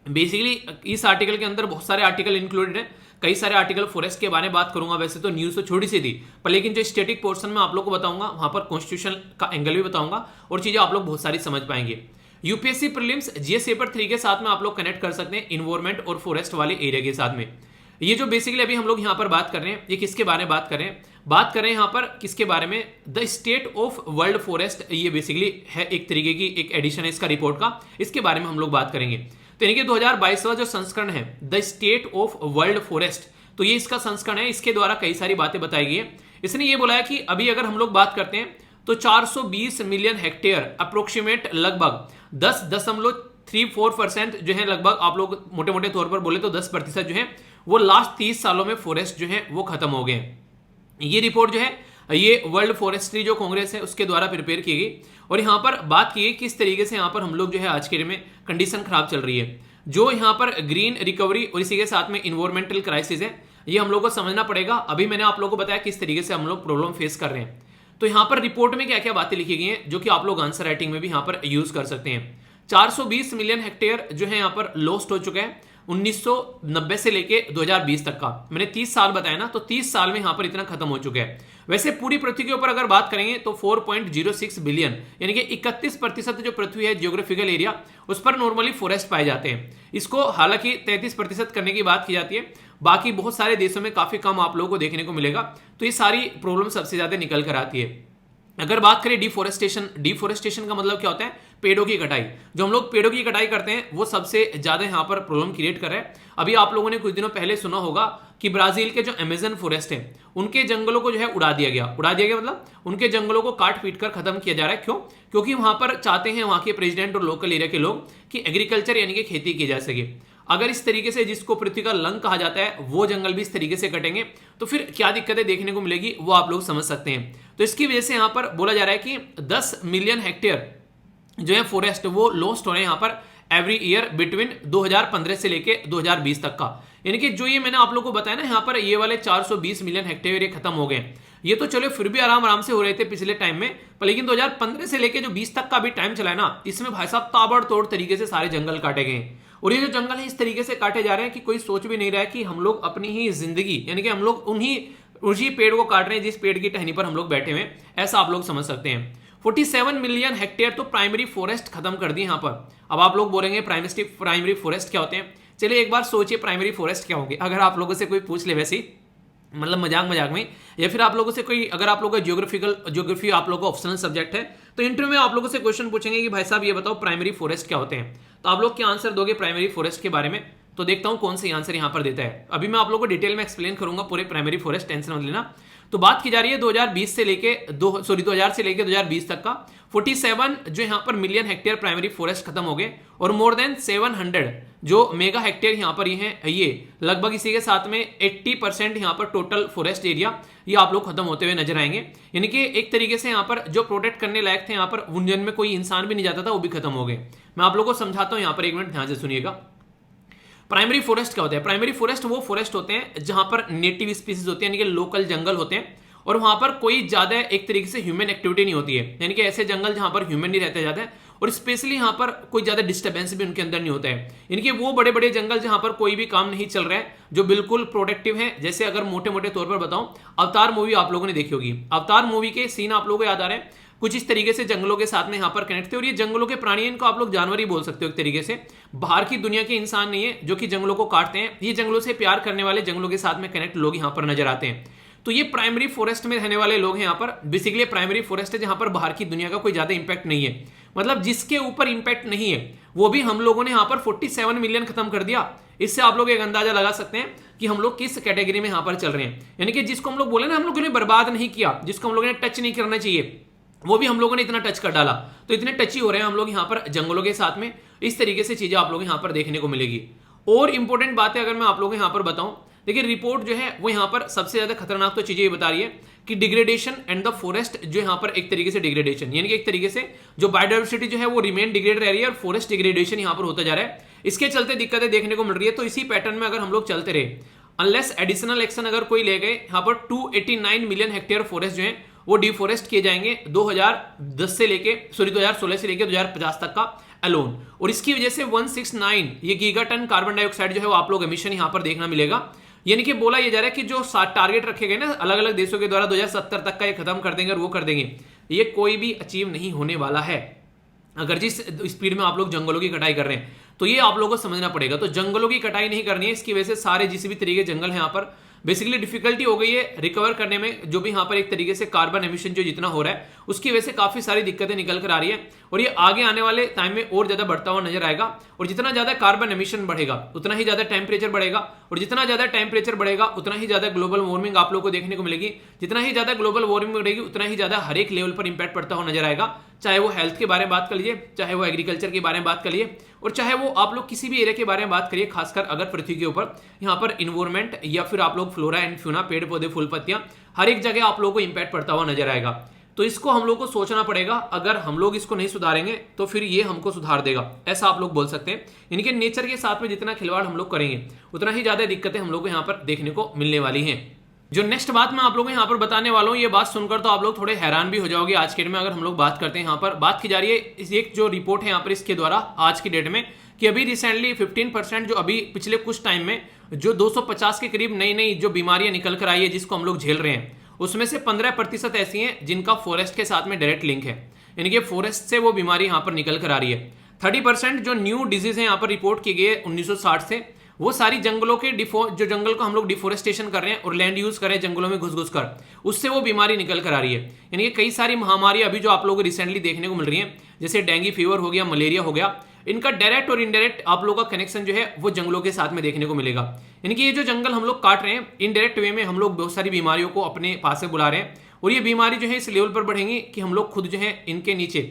बेसिकली इस आर्टिकल के अंदर बहुत सारे आर्टिकल इंक्लूडेड है, कई सारे आर्टिकल फॉरेस्ट के बारे में बात करूंगा। वैसे तो न्यूज तो छोटी सी थी, पर लेकिन जो स्टैटिक पोर्शन में आप लोग को बताऊंगा वहां पर कॉन्स्टिट्यूशन का एंगल भी बताऊंगा और चीजें आप लोग बहुत सारी समझ पाएंगे। यूपीएससी प्रीलिम्स जीएस पेपर 3 के साथ में आप लोग कनेक्ट कर सकते हैं इन्वायरमेंट और फॉरेस्ट वाले एरिया के साथ में। ये जो बेसिकली अभी हम लोग यहाँ पर बात कर रहे हैं, ये किसके बारे में बात कर रहे हैं? बात कर रहे हैं यहाँ पर किसके बारे में? The state of world forest. ये बेसिकली है एक तरीके की एक एडिशन है इसका रिपोर्ट का, इसके बारे में हम लोग बात करेंगे। तो यानी कि 2022वां जो संस्करण है the state of world forest, तो ये इसका संस्करण है। इसके द्वारा कई सारी बातें बताई गई है। इसने ये बोला है कि अभी अगर हम लोग बात करते हैं तो 420 मिलियन हेक्टेयर अप्रोक्सीमेट लगभग 10.34% जो है, लगभग आप लोग मोटे मोटे तौर पर बोले तो 10% जो है वो लास्ट 30 सालों में फॉरेस्ट जो है वो खत्म हो गए। ये रिपोर्ट जो है ये वर्ल्ड फॉरेस्ट्री जो कांग्रेस है उसके द्वारा प्रिपेयर की गई और यहाँ पर बात की गई किस तरीके से यहाँ पर हम लोग जो है आज के डेट में कंडीशन खराब चल रही है। जो यहाँ पर ग्रीन रिकवरी और इसी के साथ में इन्वायरमेंटल क्राइसिस है, ये हम लोग को समझना पड़ेगा। अभी मैंने आप लोग को बताया किस तरीके से हम लोग प्रॉब्लम फेस कर रहे हैं। तो यहाँ पर रिपोर्ट में क्या क्या बातें लिखी गई हैं जो कि आप लोग आंसर राइटिंग में भी यहाँ पर यूज कर सकते हैं। 420 मिलियन हेक्टेयर जो है यहाँ पर लॉस्ट हो चुका है 1990 से लेके 2020 तक का। मैंने 30 साल बताया ना, तो 30 साल में यहाँ पर इतना खत्म हो चुका है। वैसे पूरी पृथ्वी के ऊपर अगर बात करेंगे तो 4.06 बिलियन यानी कि 31% जो पृथ्वी है जियोग्राफिकल एरिया उस पर नॉर्मली फॉरेस्ट पाए जाते हैं। इसको हालांकि 33% करने की बात की जाती है, बाकी बहुत सारे देशों में काफी कम आप लोगों को देखने को मिलेगा। तो ये सारी प्रॉब्लम सबसे ज्यादा निकल कर आती है। अगर बात करें डिफोरेस्टेशन का मतलब क्या होता है? पेड़ों की कटाई। जो हम लोग पेड़ों की कटाई करते हैं वो सबसे ज्यादा यहाँ पर प्रॉब्लम क्रिएट कर रहा है। अभी आप लोगों ने कुछ दिनों पहले सुना होगा कि ब्राजील के जो अमेजन फॉरेस्ट है उनके जंगलों को जो है उड़ा दिया गया मतलब उनके जंगलों को काट पीट कर खत्म किया जा रहा है। क्यों? क्योंकि वहां पर चाहते हैं वहां के प्रेसिडेंट और लोकल एरिया के लोग कि एग्रीकल्चर यानी कि खेती की जा सके। अगर इस तरीके से जिसको पृथ्वी का लंग कहा जाता है वो जंगल भी इस तरीके से कटेंगे तो फिर क्या दिक्कतें देखने को मिलेगी वो आप लोग समझ सकते हैं। तो इसकी वजह से यहाँ पर बोला जा रहा है कि 10 मिलियन हेक्टेयर जो है फॉरेस्ट वो लॉस्ट हो रहे हैं यहाँ पर एवरी ईयर बिटवीन 2015 से लेके 2020 तक का। यानी कि जो ये मैंने आप लोगों को बताया ना, यहाँ पर ये वाले 420 मिलियन हेक्टेयर ये खत्म हो गए। ये तो चलो फिर भी आराम से हो रहे थे पिछले टाइम में, पर लेकिन 2015 से लेके जो 20 तक का भी टाइम चला है ना, इसमें भाई साहब ताबड़तोड़ तरीके से सारे जंगल काटे गए। और ये जो जंगल है इस तरीके से काटे जा रहे हैं कि कोई सोच भी नहीं रहा है कि हम लोग अपनी ही जिंदगी यानी कि हम लोग उसी पेड़ को काट रहे हैं जिस पेड़ की टहनी पर हम लोग बैठे हुए हैं, ऐसा आप लोग समझ सकते हैं। 47 मिलियन हेक्टेयर तो प्राइमरी फॉरेस्ट खत्म कर दी यहाँ पर। अब आप लोग बोलेंगे प्राइमरी फॉरेस्ट क्या होते हैं? चलिए एक बार सोचिए प्राइमरी फॉरेस्ट क्या होंगे। अगर आप लोगों से कोई पूछ ले वैसे मतलब मजाक में, या फिर आप लोगों से कोई अगर आप लोगों का ज्योग्राफी आप लोगों का ऑप्शनल सब्जेक्ट है तो इंटरव्यू में आप लोगों से क्वेश्चन पूछेंगे कि भाई साहब ये बताओ प्राइमरी फॉरेस्ट क्या होते हैं, तो आप लोग क्या आंसर दोगे प्राइमरी फॉरेस्ट के बारे में? तो देखता हूं कौन सा आंसर यहां पर देता है। अभी मैं आप लोगों को डिटेल में एक्सप्लेन करूंगा पूरे प्राइमरी फॉरेस्ट, टेंशन मत लेना। तो बात की जा रही है 2000 से लेके 2020 तक का 47 जो यहाँ पर मिलियन हेक्टेयर प्राइमरी फॉरेस्ट खत्म हो गए और मोर देन 700 जो मेगा हेक्टेयर यहाँ पर ये लगभग इसी के साथ में 80% यहाँ पर टोटल फॉरेस्ट एरिया ये आप लोग खत्म होते हुए नजर आएंगे। यानी कि एक तरीके से यहाँ पर जो प्रोटेक्ट करने लायक थे यहाँ पर उन में कोई इंसान भी नहीं जाता था, वो भी खत्म हो गए। मैं आप लोगों को समझाता हूँ यहाँ पर, एक मिनट ध्यान से सुनिएगा। प्राइमरी फॉरेस्ट क्या होता है? प्राइमरी फॉरेस्ट वो फॉरेस्ट होते हैं जहां पर नेटिव स्पीसीज होती है यानी कि लोकल जंगल होते हैं और वहां पर कोई ज्यादा एक तरीके से ह्यूमन एक्टिविटी नहीं होती है, यानी कि ऐसे जंगल जहां पर ह्यूमन नहीं रहते जाते हैं और स्पेशली यहां पर कोई ज्यादा डिस्टर्बेंस भी उनके अंदर नहीं होता है। यानी कि वो बड़े बड़े जंगल जहां पर कोई भी काम नहीं चल रहा है जो बिल्कुल प्रोटेक्टिव है। जैसे अगर मोटे मोटे तौर पर बताऊं, अवतार मूवी आप लोगों ने देखी होगी। अवतार मूवी के सीन आप लोगों को याद आ रहे हैं कुछ इस तरीके से जंगलों के साथ में यहाँ पर कनेक्ट थे और ये जंगलों के प्राणी इनको आप लोग जानवर ही बोल सकते हो एक तरीके से। बाहर की दुनिया के इंसान नहीं है जो कि जंगलों को काटते हैं, ये जंगलों से प्यार करने वाले जंगलों के साथ में कनेक्ट लोग यहाँ पर नजर आते हैं। तो ये प्राइमरी फॉरेस्ट में रहने वाले लोग हैं यहाँ पर। बेसिकली प्राइमरी फॉरेस्ट है जहां पर बाहर की दुनिया का कोई ज्यादा इंपैक्ट नहीं है, मतलब जिसके ऊपर इंपैक्ट नहीं है वो भी हम लोगों ने यहाँ पर 47 मिलियन खत्म कर दिया। इससे आप लोग एक अंदाजा लगा सकते हैं कि हम लोग किस कैटेगरी में यहाँ पर चल रहे हैं। यानी कि जिसको हम लोग बोले ना हम लोगों ने बर्बाद नहीं किया, जिसको हम लोगों ने टच नहीं करना चाहिए, वो भी हम लोगों ने इतना टच कर डाला। तो इतने टची हो रहे हैं हम लोग यहाँ पर जंगलों के साथ में। इस तरीके से चीजें आप लोग यहाँ पर देखने को मिलेगी। और इंपॉर्टेंट बात है अगर मैं आप लोगों को यहाँ पर बताऊं, देखिए रिपोर्ट जो है वो यहाँ पर सबसे ज्यादा खतरनाक तो चीजें ये बता रही है कि डिग्रेडेशन एंड द फॉरेस्ट जो यहाँ पर एक तरीके से डिग्रेडेशन, यानी कि एक तरीके से जो बायोडाइवर्सिटी जो है वो रिमेन डिग्रेड रह रही है और फॉरेस्ट डिग्रेडेशन यहाँ पर होता जा रहा है। इसके चलते दिक्कतें देखने को मिल रही है। तो इसी पैटर्न में अगर हम लोग चलते रहे, अनलेस एडिशनल एक्शन अगर कोई ले गए, यहाँ पर 289 मिलियन हेक्टेयर फॉरेस्ट जो है वो डिफॉरेस्ट किए जाएंगे 2016 से लेके 2050 तक का अलोन। और इसकी वजह से 169 ये गीगाटन कार्बन डाइऑक्साइड जो है वो आप लोग एमिशन यहाँ पर देखना मिलेगा। यानी कि बोला ये जा रहा है कि जो टारगेट रखे गए ना अलग अलग देशों के द्वारा 2070 तक का ये खत्म कर देंगे और वो कर देंगे, ये कोई भी अचीव नहीं होने वाला है। अगर जिस स्पीड में आप लोग जंगलों की कटाई कर रहे हैं तो ये आप लोगों को समझना पड़ेगा। तो जंगलों की कटाई नहीं करनी है, इसकी वजह से सारे जिस भी तरीके जंगल है यहाँ पर बेसिकली डिफिकल्टी हो गई है रिकवर करने में। जो भी यहाँ पर एक तरीके से कार्बन एमिशन जो जितना हो रहा है उसकी वजह से काफी सारी दिक्कतें निकल कर आ रही है और ये आगे आने वाले टाइम में और ज्यादा बढ़ता हुआ नजर आएगा। और जितना ज्यादा कार्बन एमिशन बढ़ेगा उतना ही ज्यादा टेम्परेचर बढ़ेगा, और जितना ज्यादा टेम्परेचर बढ़ेगा उतना ही ज्यादा ग्लोबल वार्मिंग आप लोग को देखने को मिलेगी। जितना ही ज्यादा ग्लोबल वार्मिंग बढ़ेगी उतना ही ज्यादा हर एक लेवल पर इंपैक्ट पड़ता हुआ नजर आएगा, चाहे वो हेल्थ के बारे में बात कर लीजिए, चाहे वो एग्रीकल्चर के बारे में बात कर लीजिए, और चाहे वो आप लोग किसी भी एरिया के बारे में बात करिए। खासकर अगर पृथ्वी के ऊपर यहाँ पर इन्वायरमेंट या फिर आप लोग फ्लोरा एंड फ्यूना, पेड़ पौधे फूल पत्तियां, हर एक जगह आप लोगों को इंपैक्ट पड़ता हुआ नजर आएगा। तो इसको हम लोग को सोचना पड़ेगा। अगर हम लोग इसको नहीं सुधारेंगे तो फिर ये हमको सुधार देगा, ऐसा आप लोग बोल सकते हैं। यानी कि नेचर के साथ में जितना खिलवाड़ हम लोग करेंगे उतना ही ज्यादा दिक्कतें हम लोग को यहाँ पर देखने को मिलने वाली हैं। जो नेक्स्ट बात मैं आप लोगों को यहाँ पर बताने वाला हूँ, ये बात सुनकर तो आप लोग थोड़े हैरान भी हो जाओगे। आज के डेट में अगर हम लोग बात करते हैं, यहाँ पर बात की जा रही है एक जो रिपोर्ट है यहाँ पर इसके द्वारा आज की डेट में कि अभी रिसेंटली 15% जो अभी पिछले कुछ टाइम में जो 250 के करीब नई नई जो बीमारियां निकल कर आई है जिसको हम लोग झेल रहे हैं, उसमें से 15% ऐसी हैं जिनका फॉरेस्ट के साथ में डायरेक्ट लिंक है। यानी कि फॉरेस्ट से वो बीमारी यहाँ पर निकल कर आ रही है। 30% जो न्यू डिजीज है यहाँ पर रिपोर्ट की गई है 1960 से, वो सारी जंगलों के जो जंगल को हम लोग डिफोरेस्टेशन कर रहे हैं और लैंड यूज कर रहे हैं जंगलों में घुस कर, उससे वो बीमारी निकल कर आ रही है। यानी कि कई सारी महामारी अभी जो आप लोगों को रिसेंटली देखने को मिल रही है, जैसे डेंगू फीवर हो गया, मलेरिया हो गया, इनका डायरेक्ट और इनडायरेक्ट आप लोगों का कनेक्शन जो है वो जंगलों के साथ में देखने को मिलेगा। यानी कि ये जो जंगल हम लोग काट रहे हैं, इनडायरेक्ट वे में हम लोग बहुत सारी बीमारियों को अपने पास से बुला रहे हैं, और ये बीमारी जो है इस लेवल पर बढ़ेंगी कि हम लोग खुद जो है इनके नीचे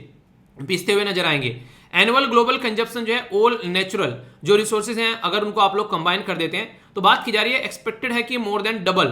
पिसते हुए नजर आएंगे। एनुअल ग्लोबल कंजप्शन जो है ऑल नेचुरल जो रिसोर्सेज हैं, अगर उनको आप लोग कंबाइन कर देते हैं तो बात की जा रही है एक्सपेक्टेड है कि मोर देन डबल।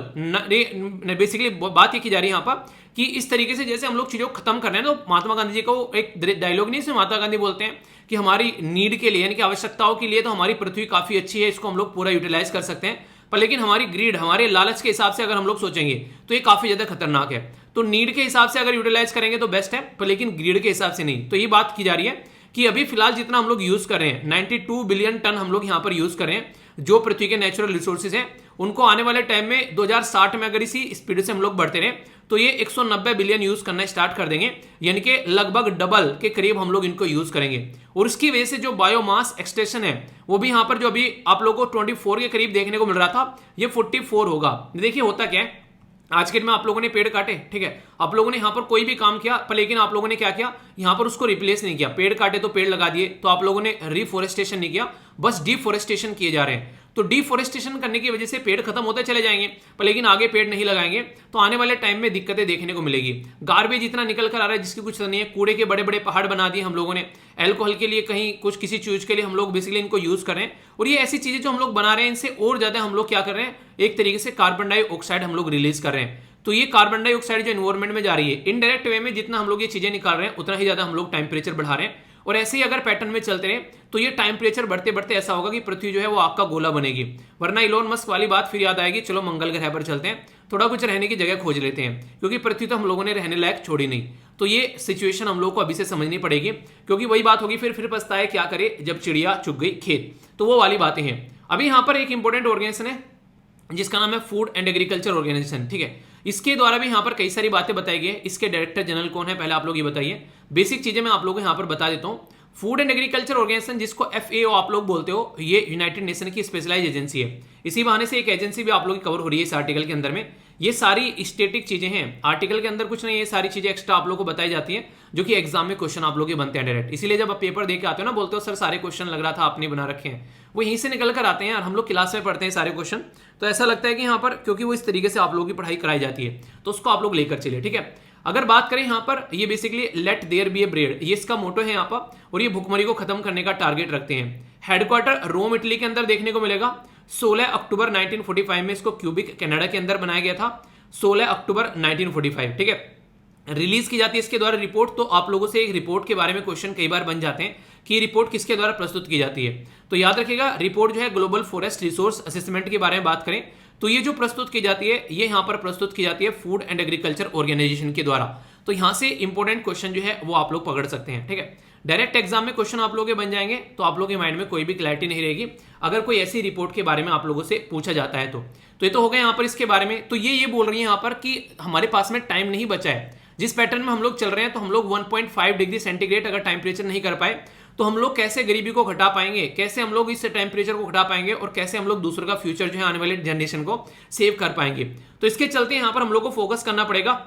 बेसिकली बात ये की जा रही है यहाँ पर कि इस तरीके से जैसे हम लोग चीजों को खत्म कर रहे हैं, तो महात्मा गांधी जी का वो एक डायलॉग नहीं, इसमें महात्मा गांधी बोलते हैं कि हमारी नीड के लिए यानी कि आवश्यकताओं के लिए तो हमारी पृथ्वी काफी अच्छी है, इसको हम लोग पूरा यूटिलाइज कर सकते हैं, पर लेकिन हमारी ग्रीड, हमारे लालच के हिसाब से अगर हम लोग सोचेंगे तो ये काफी ज्यादा खतरनाक है। तो नीड के हिसाब से अगर यूटिलाइज करेंगे तो बेस्ट है, पर लेकिन ग्रीड के हिसाब से नहीं। तो ये बात की जा रही है कि अभी फिलहाल जितना हम लोग यूज कर रहे हैं 92 बिलियन टन हम लोग यहाँ पर यूज कर रहे हैं जो पृथ्वी के नेचुरल रिसोर्सेज हैं, उनको आने वाले टाइम में 2060 में अगर इसी स्पीड से हम लोग बढ़ते रहे तो ये 190 बिलियन यूज करना स्टार्ट कर देंगे। यानी कि लगभग डबल के करीब हम लोग इनको यूज करेंगे। और उसकी वजह से जो बायोमास एक्सट्रैक्शन है वो भी यहाँ पर जो अभी आप लोगों को 24 के करीब देखने को मिल रहा था, ये 44 होगा। देखिए होता क्या है, आज के दिन में आप लोगों ने पेड़ काटे, ठीक है, आप लोगों ने यहाँ पर कोई भी काम किया, पर लेकिन आप लोगों ने क्या किया, यहाँ पर उसको रिप्लेस नहीं किया। पेड़ काटे तो पेड़ लगा दिए, तो आप लोगों ने रिफोरेस्टेशन नहीं किया, बस डिफोरेस्टेशन किए जा रहे हैं। तो डिफोरेस्टेशन करने की वजह से पेड़ खत्म होते चले जाएंगे, पर लेकिन आगे पेड़ नहीं लगाएंगे तो आने वाले टाइम में दिक्कतें देखने को मिलेगी। गार्बेज इतना निकल कर आ रहा है जिसकी कुछ नहीं है, कूड़े के बड़े बड़े पहाड़ बना दिए हम लोगों ने, एल्कोहल के लिए कहीं कुछ किसी चीज के लिए हम लोग बेसिकली इनको यूज कर रहे हैं। और ये ऐसी चीजें जो हम लोग बना रहे हैं, इनसे और ज्यादा हम लोग क्या कर रहे हैं, एक तरीके से कार्बन डाइऑक्साइड हम लोग रिलीज कर रहे हैं। तो ये कार्बन डाइऑक्साइड जो एनवायरमेंट में जा रही है, इनडायरेक्ट वे में जितना हम लोग ये चीजें निकाल रहे हैं उतना ही ज्यादा हम लोग टेम्परेचर बढ़ा रहे हैं। और ऐसे ही अगर पैटर्न में चलते रहे तो ये टेम्परेचर बढ़ते बढ़ते ऐसा होगा कि पृथ्वी जो है वो आग का गोला बनेगी। वरना इलोन मस्क वाली बात फिर याद आएगी, चलो मंगल ग्रह पर चलते हैं, थोड़ा कुछ रहने की जगह खोज लेते हैं, क्योंकि पृथ्वी तो हम लोगों ने रहने लायक छोड़ी नहीं। तो ये सिचुएशन हम लोग को अभी से समझनी पड़ेगी, क्योंकि वही बात होगी फिर पछताए क्या करे जब चिड़िया चुग गई खेत। तो वो वाली बातें हैं। अभी यहाँ पर एक इंपॉर्टेंट ऑर्गेनाइजेशन है जिसका नाम है फूड एंड एग्रीकल्चर ऑर्गेनाइजेशन, ठीक है। इसके द्वारा भी यहाँ पर कई सारी बातें बताई गई है। इसके डायरेक्टर जनरल कौन है पहले आप लोग ये बताइए। बेसिक चीजें मैं आप लोगों को यहाँ पर बता देता हूँ। फूड एंड एग्रीकल्चर ऑर्गेनाइजेशन जिसको FAO आप लोग बोलते हो, ये यूनाइटेड नेशन की स्पेशलाइज एजेंसी है। इसी बहाने से एक एजेंसी भी आप लोग की कवर हो रही है इस आर्टिकल के अंदर में। ये सारी स्टैटिक चीजें हैं, आर्टिकल के अंदर कुछ नहीं, ये सारी चीजें एक्स्ट्रा आप लोगों को बताई जाती हैं जो कि एग्जाम में क्वेश्चन आप लोग के बनते हैं डायरेक्ट। इसीलिए जब आप पेपर दे के आते हो ना, बोलते हो सर सारे क्वेश्चन लग रहा था आपने बना रखे हैं, वो यहीं से निकल कर आते हैं यार, हम लोग क्लास में पढ़ते हैं सारे क्वेश्चन, तो ऐसा लगता है कि यहाँ पर क्योंकि वो इस तरीके से आप लोगों की पढ़ाई कराई जाती है तो उसको आप लोग लेकर चलिए, ठीक है। अगर बात करें यहाँ पर, ये basically let there be a bread, ये इसका मोटो है यहाँ पर, और ये भुखमरी को खत्म करने का टारगेट रखते हैं। हेडक्वार्टर रोम इटली के अंदर देखने को मिलेगा। 16 अक्टूबर 1945 में इसको क्यूबिक कनाडा के अंदर बनाया गया था, 16 अक्टूबर 1945, ठीक है। रिलीज की जाती है इसके द्वारा रिपोर्ट। तो आप लोगों से एक रिपोर्ट के बारे में क्वेश्चन कई बार बन जाते हैं कि ये रिपोर्ट किसके द्वारा प्रस्तुत की जाती है, तो याद रखिएगा रिपोर्ट जो है ग्लोबल फॉरेस्ट रिसोर्स असेसमेंट के बारे में बात करें तो ये जो प्रस्तुत की जाती है, ये यहाँ पर प्रस्तुत की जाती है फूड एंड एग्रीकल्चर ऑर्गेनाइजेशन के द्वारा। तो यहाँ से इंपॉर्टेंट क्वेश्चन जो है वो आप लोग पकड़ सकते हैं, ठीक है। डायरेक्ट एग्जाम में क्वेश्चन आप लोगों के बन जाएंगे तो आप लोगों के माइंड में कोई भी क्लैरिटी नहीं रहेगी अगर कोई ऐसी रिपोर्ट के बारे में आप लोगों से पूछा जाता है तो ये तो हो गया यहाँ पर इसके बारे में। तो ये बोल रही है यहाँ पर कि हमारे पास में टाइम नहीं बचा है, जिस पैटर्न में हम लोग चल रहे हैं तो हम लोग 1.5 डिग्री सेंटीग्रेड अगर टेम्परेचर नहीं कर पाए तो हम लोग कैसे गरीबी को घटा पाएंगे, कैसे हम लोग इस टेम्परेचर को घटा पाएंगे और कैसे हम लोग दूसरों का फ्यूचर जो है आने वाले जनरेशन को सेव कर पाएंगे। तो इसके चलते यहाँ पर हम लोग को फोकस करना पड़ेगा,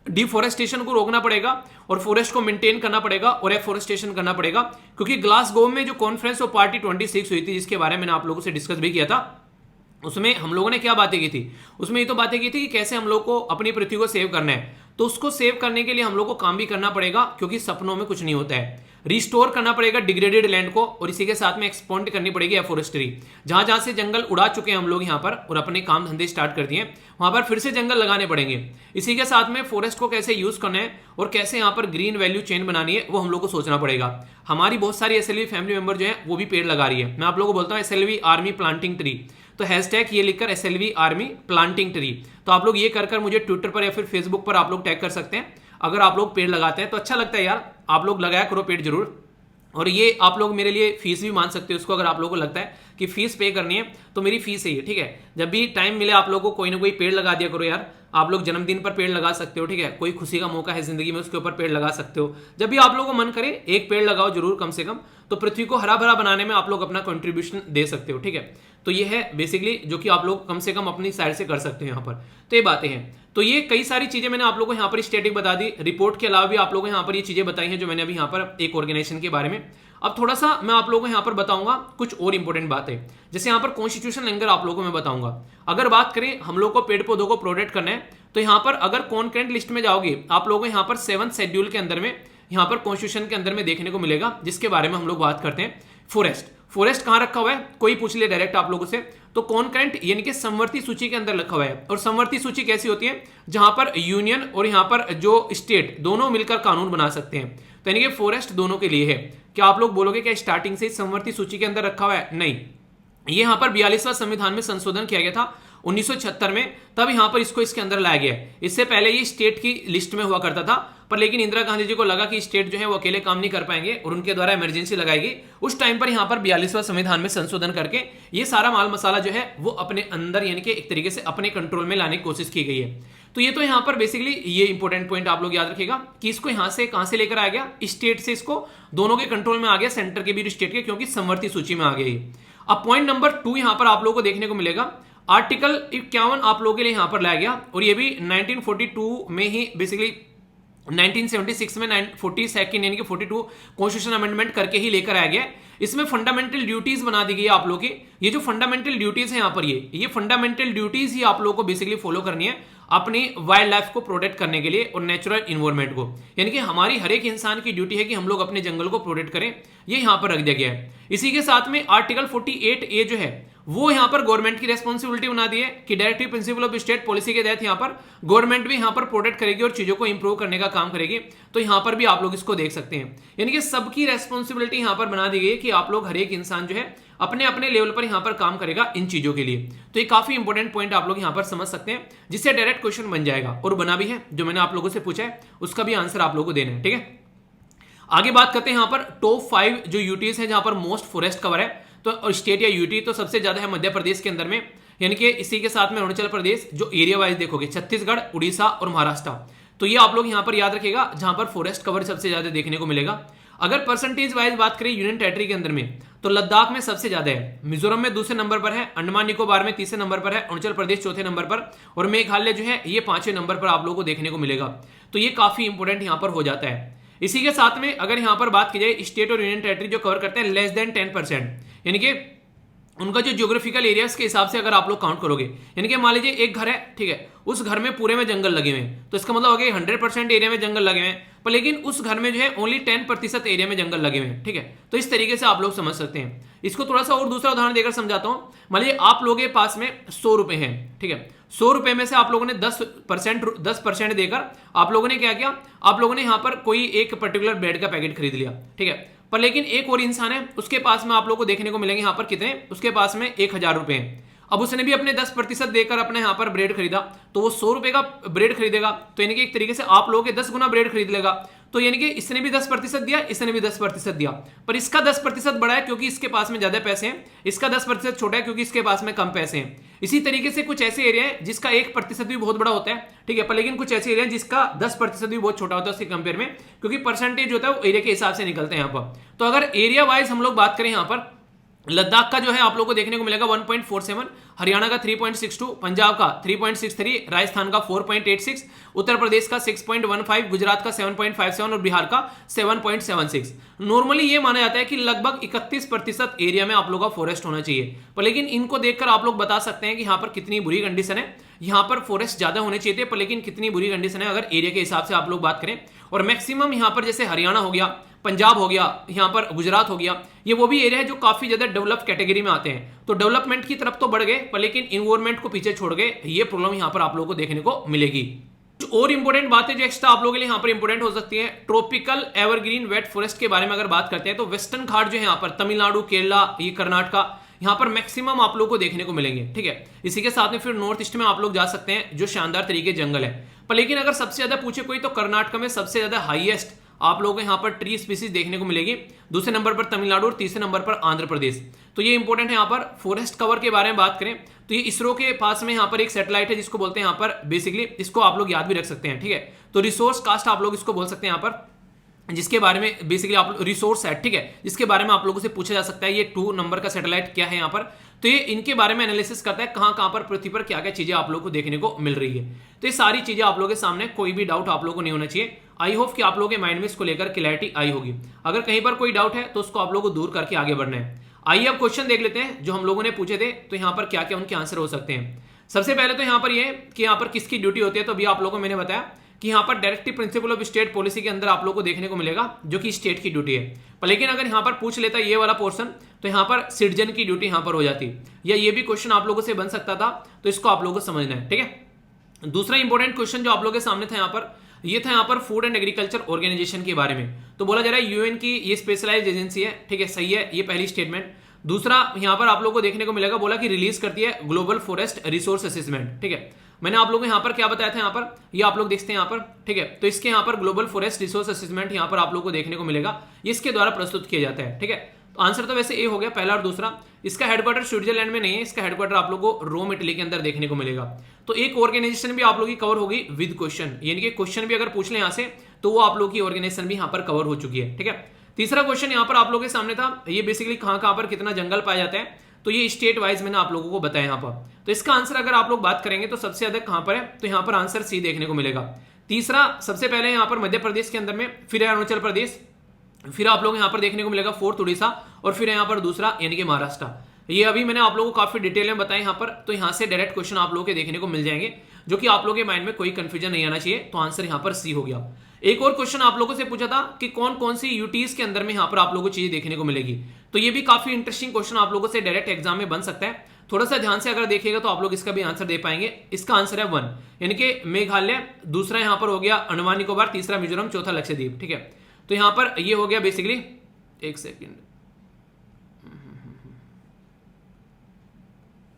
डिफोरेस्टेशन को रोकना पड़ेगा और फॉरेस्ट को मेंटेन करना पड़ेगा और एफोरेस्टेशन करना पड़ेगा। क्योंकि ग्लासगो में जो कॉन्फ्रेंस ऑफ पार्टी 26 हुई थी, जिसके बारे में मैंने आप लोगों से डिस्कस भी किया था, उसमें हम लोगों ने क्या बातें की थी, उसमें ये तो बातें की थी कि कैसे हम लोग को अपनी पृथ्वी को सेव करना है। तो उसको सेव करने के लिए हम लोग को काम भी करना पड़ेगा, क्योंकि सपनों में कुछ नहीं होता है। रिस्टोर करना पड़ेगा डिग्रेडेड लैंड को, और इसी के साथ में एक्सपोर्ट करनी पड़ेगी एफोरेस्ट्री। जहां जहां से जंगल उड़ा चुके हैं हम लोग यहाँ पर और अपने काम धंधे स्टार्ट कर दिए, वहां पर फिर से जंगल लगाने पड़ेंगे। इसी के साथ में फॉरेस्ट को कैसे यूज करना है और कैसे यहाँ पर ग्रीन वैल्यू चेन बनानी है वो हम लोग को सोचना पड़ेगा। हमारी बहुत सारी एसएलवी फैमिली मेंबर जो है वो भी पेड़ लगा रही है। मैं आप लोगों को बोलता हूँ एसएलवी आर्मी प्लांटिंग ट्री, तो हैशटैग ये लिखकर एसएलवी आर्मी प्लांटिंग ट्री, तो आप लोग ये कर मुझे ट्विटर पर या फिर फेसबुक पर आप लोग टैग कर सकते हैं। अगर आप लोग पेड़ लगाते हैं तो अच्छा लगता है यार, आप लोग लगाया करो पेड़ जरूर। और ये आप लोग मेरे लिए फीस भी मान सकते हो उसको, अगर आप लोगों को लगता है कि फीस पे करनी है तो मेरी फीस है ये, ठीक है। जब भी टाइम मिले आप लोगों को कोई ना कोई पेड़ लगा दिया करो यार। आप लोग जन्मदिन पर पेड़ लगा सकते हो, ठीक है, कोई खुशी का मौका है जिंदगी में उसके ऊपर पेड़ लगा सकते हो। जब भी आप लोगों को मन करे एक पेड़ लगाओ जरूर कम से कम, तो पृथ्वी को हरा भरा बनाने में आप लोग अपना कंट्रीब्यूशन दे सकते हो, ठीक है। तो ये है बेसिकली जो कि आप लोग कम से कम अपनी साइड से कर सकते हो यहाँ पर। तो ये बातें हैं। तो ये कई सारी चीजें मैंने आप लोगों को यहाँ पर स्टैटिक बता दी, रिपोर्ट के अलावा भी आप लोगों को यहाँ पर ये चीजें बताई हैं जो मैंने अभी यहाँ पर एक ऑर्गेनाइजेशन के बारे में। अब थोड़ा सा मैं आप लोगों को यहाँ पर बताऊंगा कुछ और इंपॉर्टेंट बातें, जैसे यहाँ पर कॉन्स्टिट्यूशन एंगर आप लोगों को मैं बताऊंगा। अगर बात करें हम लोग को पेड़ पौधों को प्रोटेक्ट करना है तो यहाँ पर अगर कॉन्करेंट लिस्ट में जाओगे आप लोगों को यहाँ पर 7th शेड्यूल के अंदर में यहाँ पर कॉन्स्टिट्यूशन के अंदर में देखने को मिलेगा, जिसके बारे में हम लोग बात करते हैं फॉरेस्ट कहां रखा हुआ है, कोई पूछ ले डायरेक्ट आप लोगों से, तो कॉन्करेंट यानी कि समवर्ती सूची के अंदर रखा हुआ है। और समवर्ती सूची कैसी होती है, जहां पर यूनियन और यहां पर जो स्टेट दोनों मिलकर कानून बना सकते हैं। तो यानी कि फॉरेस्ट दोनों के लिए है। क्या आप लोग बोलोगे क्या स्टार्टिंग से समवर्ती सूची के अंदर रखा हुआ है? नहीं, ये यहां पर 42वां संविधान में संशोधन किया गया था 1976 में, तब यहां पर इसको इसके अंदर लाया गया है। इससे पहले ये स्टेट की लिस्ट में हुआ करता था, पर लेकिन इंदिरा गांधी जी को लगा कि स्टेट जो है वो अकेले काम नहीं कर पाएंगे और उनके द्वारा इमरजेंसी लगाएगी। उस टाइम पर यहां पर 42वां संविधान में संशोधन करके ये सारा माल मसाला जो है वो अपने अंदर यानी कि एक तरीके से अपने कंट्रोल में लाने की कोशिश की गई है। तो ये तो यहां पर बेसिकली ये इंपॉर्टेंट पॉइंट आप लोग याद रखिएगा कि इसको यहां से कहां से लेकर आ गया, स्टेट से इसको दोनों के कंट्रोल में आ गया, सेंटर के भी स्टेट के, क्योंकि समवर्ती सूची में आ गई। अब पॉइंट नंबर 2 यहां पर आप लोगों को देखने को मिलेगा, आर्टिकल 51 आप लोगों के लिए यहां पर लाया गया, और ये भी 1942 में ही बेसिकली 1976 में 42nd यानी कि 42 कॉन्स्टिट्यूशन अमेंडमेंट करके ही लेकर आया गया। इसमें फंडामेंटल ड्यूटीज बना दी गई है आप लोगों की। ये जो फंडामेंटल ड्यूटीज है यहाँ पर ये फंडामेंटल ड्यूटीज ही आप लोगों को बेसिकली फॉलो करनी है अपनी वाइल्ड लाइफ को प्रोटेक्ट करने के लिए और नेचुरल इन्वायरमेंट को। यानी कि हमारी हर एक इंसान की ड्यूटी है कि हम लोग अपने जंगल को प्रोटेक्ट करें, ये यहाँ पर रख दिया गया है। इसी के साथ में आर्टिकल 48A जो है वो यहां पर गवर्नमेंट की रेस्पॉन्सिबिलिटी बना दी है कि directive principle of state policy के तहत यहां पर गवर्नमेंट भी यहां पर प्रोटेक्ट करेगी और चीजों को इंप्रूव करने का काम करेगी। तो यहां पर भी आप लोग इसको देख सकते हैं, यानी कि सबकी रेस्पॉन्सिबिलिटी यहां पर बना दी गई है कि आप लोग हर एक इंसान जो है अपने अपने लेवल पर यहां पर काम करेगा इन चीजों के लिए। तो ये काफी इंपॉर्टेंट पॉइंट आप लोग यहां पर समझ सकते हैं, जिससे डायरेक्ट क्वेश्चन बन जाएगा और बना भी है। जो मैंने आप लोगों से पूछा है उसका भी आंसर आप लोगों को देना है, ठीक है। आगे बात करते हैं यहां पर टॉप 5 जो यूटीज है जहां पर मोस्ट फॉरेस्ट कवर है। तो स्टेट या यूटी तो सबसे ज्यादा है मध्य प्रदेश के अंदर में, यानी कि इसी के साथ में अरुणाचल प्रदेश, जो एरिया वाइज देखोगे छत्तीसगढ़, उड़ीसा और महाराष्ट्र। तो ये आप लोग यहां पर याद रखिएगा जहां पर फॉरेस्ट कवर सबसे ज्यादा देखने को मिलेगा। अगर परसेंटेज वाइज बात करें यूनियन टेरिटरी के अंदर में, तो लद्दाख में सबसे ज्यादा है, मिजोरम में दूसरे नंबर पर है, अंडमान निकोबार में तीसरे नंबर पर है, अरुणाचल प्रदेश चौथे नंबर पर और मेघालय जो है ये 5वें नंबर पर आप लोगों को देखने को मिलेगा। तो ये काफी इंपॉर्टेंट यहां पर हो जाता है। इसी के साथ में अगर यहां पर बात की जाए स्टेट और यूनियन टेरिटरी जो कवर करते हैं लेस देन 10%, यानी कि उनका जो ज्योग्राफिकल एरियाज के हिसाब से अगर आप लोग काउंट करोगे, यानी कि मान लीजिए एक घर है, ठीक है, उस घर में पूरे में जंगल लगे हुए हैं, तो इसका मतलब हो गया 100% एरिया में जंगल लगे हुए हैं, पर लेकिन उस घर में जो है ओनली 10% एरिया में जंगल लगे हुए हैं, ठीक है। तो इस तरीके से आप लोग समझ सकते हैं। इसको थोड़ा सा और दूसरा उदाहरण देकर समझाता हूं। मान लीजिए आप लोगों के पास में 100 रुपए हैं, ठीक है, 100 रुपए में से आप लोगों ने 10% देकर आप लोगों ने क्या किया, आप लोगों ने यहां पर कोई एक पर्टिकुलर ब्रेड का पैकेट खरीद लिया, ठीक है। पर लेकिन एक और इंसान है, उसके पास में आप लोगों को देखने को मिलेंगे यहां पर कितने, उसके पास में 1000 रुपए हैं। अब उसने भी अपने 10% देकर अपने यहां पर ब्रेड खरीदा, तो वो 100 रुपए का ब्रेड खरीदेगा, तो यानी कि एक तरीके से आप लोगों के 10 गुना ब्रेड खरीद लेगा। तो यानी कि इसने भी 10% दिया, इसने भी 10% दिया, पर इसका 10% बड़ा है क्योंकि इसके पास में ज्यादा पैसे हैं, इसका 10% छोटा है क्योंकि इसके पास में कम पैसे हैं। इसी तरीके से कुछ ऐसे एरिया है जिसका 1% भी बहुत बड़ा होता है, ठीक है, पर लेकिन कुछ ऐसे एरिया है जिसका 10% भी बहुत छोटा होता है उसके कंपेयर में, क्योंकि परसेंटेज होता है वो एरिया के हिसाब से निकलते हैं यहाँ पर। तो अगर एरिया वाइज हम लोग बात करें यहाँ पर लद्दाख का जो है आप लोगों को देखने को मिलेगा 1.47, हरियाणा का 3.62, पंजाब का 3.63, राजस्थान का 4.86, उत्तर प्रदेश का 6.15, गुजरात का 7.57 और बिहार का 7.76। नॉर्मली ये माना जाता है कि लगभग 31% एरिया में आप लोगों का फॉरेस्ट होना चाहिए, पर लेकिन इनको देखकर आप लोग बता सकते हैं कि यहाँ पर कितनी बुरी कंडीशन है। यहाँ पर फॉरेस्ट ज्यादा होने चाहिए थे, पर लेकिन कितनी बुरी कंडीशन है अगर एरिया के हिसाब से आप लोग बात करें। और मैक्सिमम यहाँ पर जैसे हरियाणा हो गया, पंजाब हो गया, यहाँ पर गुजरात हो गया, ये वो भी एरिया है जो काफी ज्यादा डेवलप कैटेगरी में आते हैं। तो डेवलपमेंट की तरफ तो बढ़ गए, पर लेकिन इन्वायरमेंट को पीछे छोड़ गए, ये प्रॉब्लम यहाँ पर आप लोगों को देखने को मिलेगी। कुछ और इंपॉर्टेंट बातें जो एक्स्ट्रा आप लोगों के लिए यहाँ पर इंपॉर्टेंट हो सकती है, ट्रॉपिकल एवरग्रीन वेट फॉरेस्ट के बारे में अगर बात करते हैं तो वेस्टर्न घाट जो है यहाँ पर तमिलनाडु, केरला, ये कर्नाटका, यहाँ पर मैक्सिमम आप लोगों को देखने को मिलेंगे, ठीक है। इसी के साथ में फिर नॉर्थ ईस्ट में आप लोग जा सकते हैं जो शानदार तरीके जंगल है, पर लेकिन अगर सबसे ज्यादा पूछे कोई तो कर्नाटका में सबसे ज्यादा हाईएस्ट आप लोगों को यहाँ पर ट्री स्पीसीज देखने को मिलेगी, दूसरे नंबर पर तमिलनाडु और तीसरे नंबर पर आंध्र प्रदेश। तो ये इंपॉर्टेंट है। यहाँ पर फॉरेस्ट कवर के बारे में बात करें तो ये इसरो के पास में यहाँ पर एक सैटेलाइट है जिसको बोलते हैं यहाँ पर बेसिकली, इसको आप लोग याद भी रख सकते हैं, ठीक है। तो रिसोर्स कास्ट आप लोग इसको बोल सकते हैं यहाँ पर, जिसके बारे में बेसिकली आप रिसोर्स सेट, ठीक है, जिसके बारे में आप लोगों से पूछा जा सकता है ये 2 नंबर का सैटेलाइट क्या है यहाँ पर। तो ये इनके बारे में एनालिसिस करता है कहां कहां पर पृथ्वी पर क्या क्या चीजें आप लोगों को देखने को मिल रही है। तो ये सारी चीजें आप लोगों के सामने, कोई भी डाउट आप लोगों को नहीं होना चाहिए। आई होप कि आप लोगों के माइंड में इसको लेकर क्लैरिटी आई होगी। अगर कहीं पर कोई डाउट है तो उसको आप लोगों को दूर करके आगे बढ़ना है। आइए अब क्वेश्चन देख लेते हैं जो हम लोगों ने पूछे थे, तो यहाँ पर क्या क्या उनके आंसर हो सकते हैं। सबसे पहले तो यहाँ पर ये कि यहाँ पर किसकी ड्यूटी होती है, तो अभी आप लोगों को मैंने बताया कि यहाँ पर directive principle of state policy के अंदर आप लोगों को देखने को मिलेगा जो कि स्टेट की ड्यूटी है। पर लेकिन अगर यहाँ पर पूछ लेता ये वाला पोर्शन तो यहाँ पर सिटीजन की ड्यूटी यहाँ पर हो जाती, या ये भी क्वेश्चन आप लोगों से बन सकता था, तो इसको आप लोगों को समझना है, ठीक है। दूसरा इंपॉर्टेंट क्वेश्चन जो आप लोगों के सामने था यहाँ पर, ये था यहाँ पर फूड एंड एग्रीकल्चर ऑर्गेनाइजेशन के बारे में। तो बोला जा रहा है यूएन की ये स्पेशलाइज्ड एजेंसी है, ठीक है, सही है, ये पहली स्टेटमेंट। दूसरा यहाँ पर आप लोगों को देखने को मिलेगा, बोला कि रिलीज करती है ग्लोबल फॉरेस्ट रिसोर्स असेसमेंट, ठीक है। मैंने आप लोगों को यहाँ पर क्या बताया था, यहाँ पर ये आप लोग देखते हैं यहाँ पर, ठीक है। तो इसके यहाँ पर ग्लोबल फॉरेस्ट रिसोर्स असेसमेंट यहाँ पर आप लोगों को देखने को मिलेगा, इसके द्वारा प्रस्तुत किया जाता है, ठीक है। तो आंसर तो वैसे ए हो गया पहला और दूसरा। इसका हेडक्वार्टर स्विट्जरलैंड में नहीं है, इसका हेडक्वार्टर आप लोगों को रोम इटली के अंदर देखने को मिलेगा। तो एक ऑर्गेनाइजेशन भी आप लोगों की कवर होगी विद क्वेश्चन, यानी कि क्वेश्चन भी अगर पूछ ले यहाँ से तो वो आप लोगों की ऑर्गेनाइजेशन भी यहाँ पर कवर हो चुकी है, ठीक है। तीसरा क्वेश्चन यहाँ पर आप लोगों के सामने था, ये बेसिकली कहाँ कहाँ पर कितना जंगल पाया जाता है, तो ये स्टेट वाइज मैंने आप लोगों को बताया यहाँ पर। तो इसका आंसर अगर आप लोग बात करेंगे तो सबसे ज्यादा कहां पर है, तो यहाँ पर आंसर सी देखने को मिलेगा। तीसरा सबसे पहले यहाँ पर मध्य प्रदेश के अंदर में, फिर अरुणाचल प्रदेश, फिर आप लोग यहाँ पर देखने को मिलेगा फोर्थ उड़ीसा, और फिर यहाँ पर दूसरा यानी कि महाराष्ट्र। ये अभी मैंने आप लोगों को काफी डिटेल में बताया यहाँ पर, तो यहाँ से डायरेक्ट क्वेश्चन आप लोगों के देखने को मिल जाएंगे, जो कि आप लोगों के माइंड में कोई कंफ्यूजन नहीं आना चाहिए। तो आंसर यहाँ पर सी हो गया। एक और क्वेश्चन आप लोगों से पूछा था कि कौन कौन सी यूटीज के अंदर में यहाँ पर आप लोगों को चीजें देखने को मिलेगी, तो ये भी काफी इंटरेस्टिंग क्वेश्चन आप लोगों से डायरेक्ट एग्जाम में बन सकता है। थोड़ा सा ध्यान से अगर देखिएगा तो आप लोग इसका भी आंसर दे पाएंगे। इसका आंसर है 1, यानी कि मेघालय, दूसरा यहाँ पर हो गया अंडमान निकोबार, तीसरा मिजोरम, चौथा लक्षद्वीप, ठीक है। तो यहाँ पर ये हो गया बेसिकली, एक सेकेंड,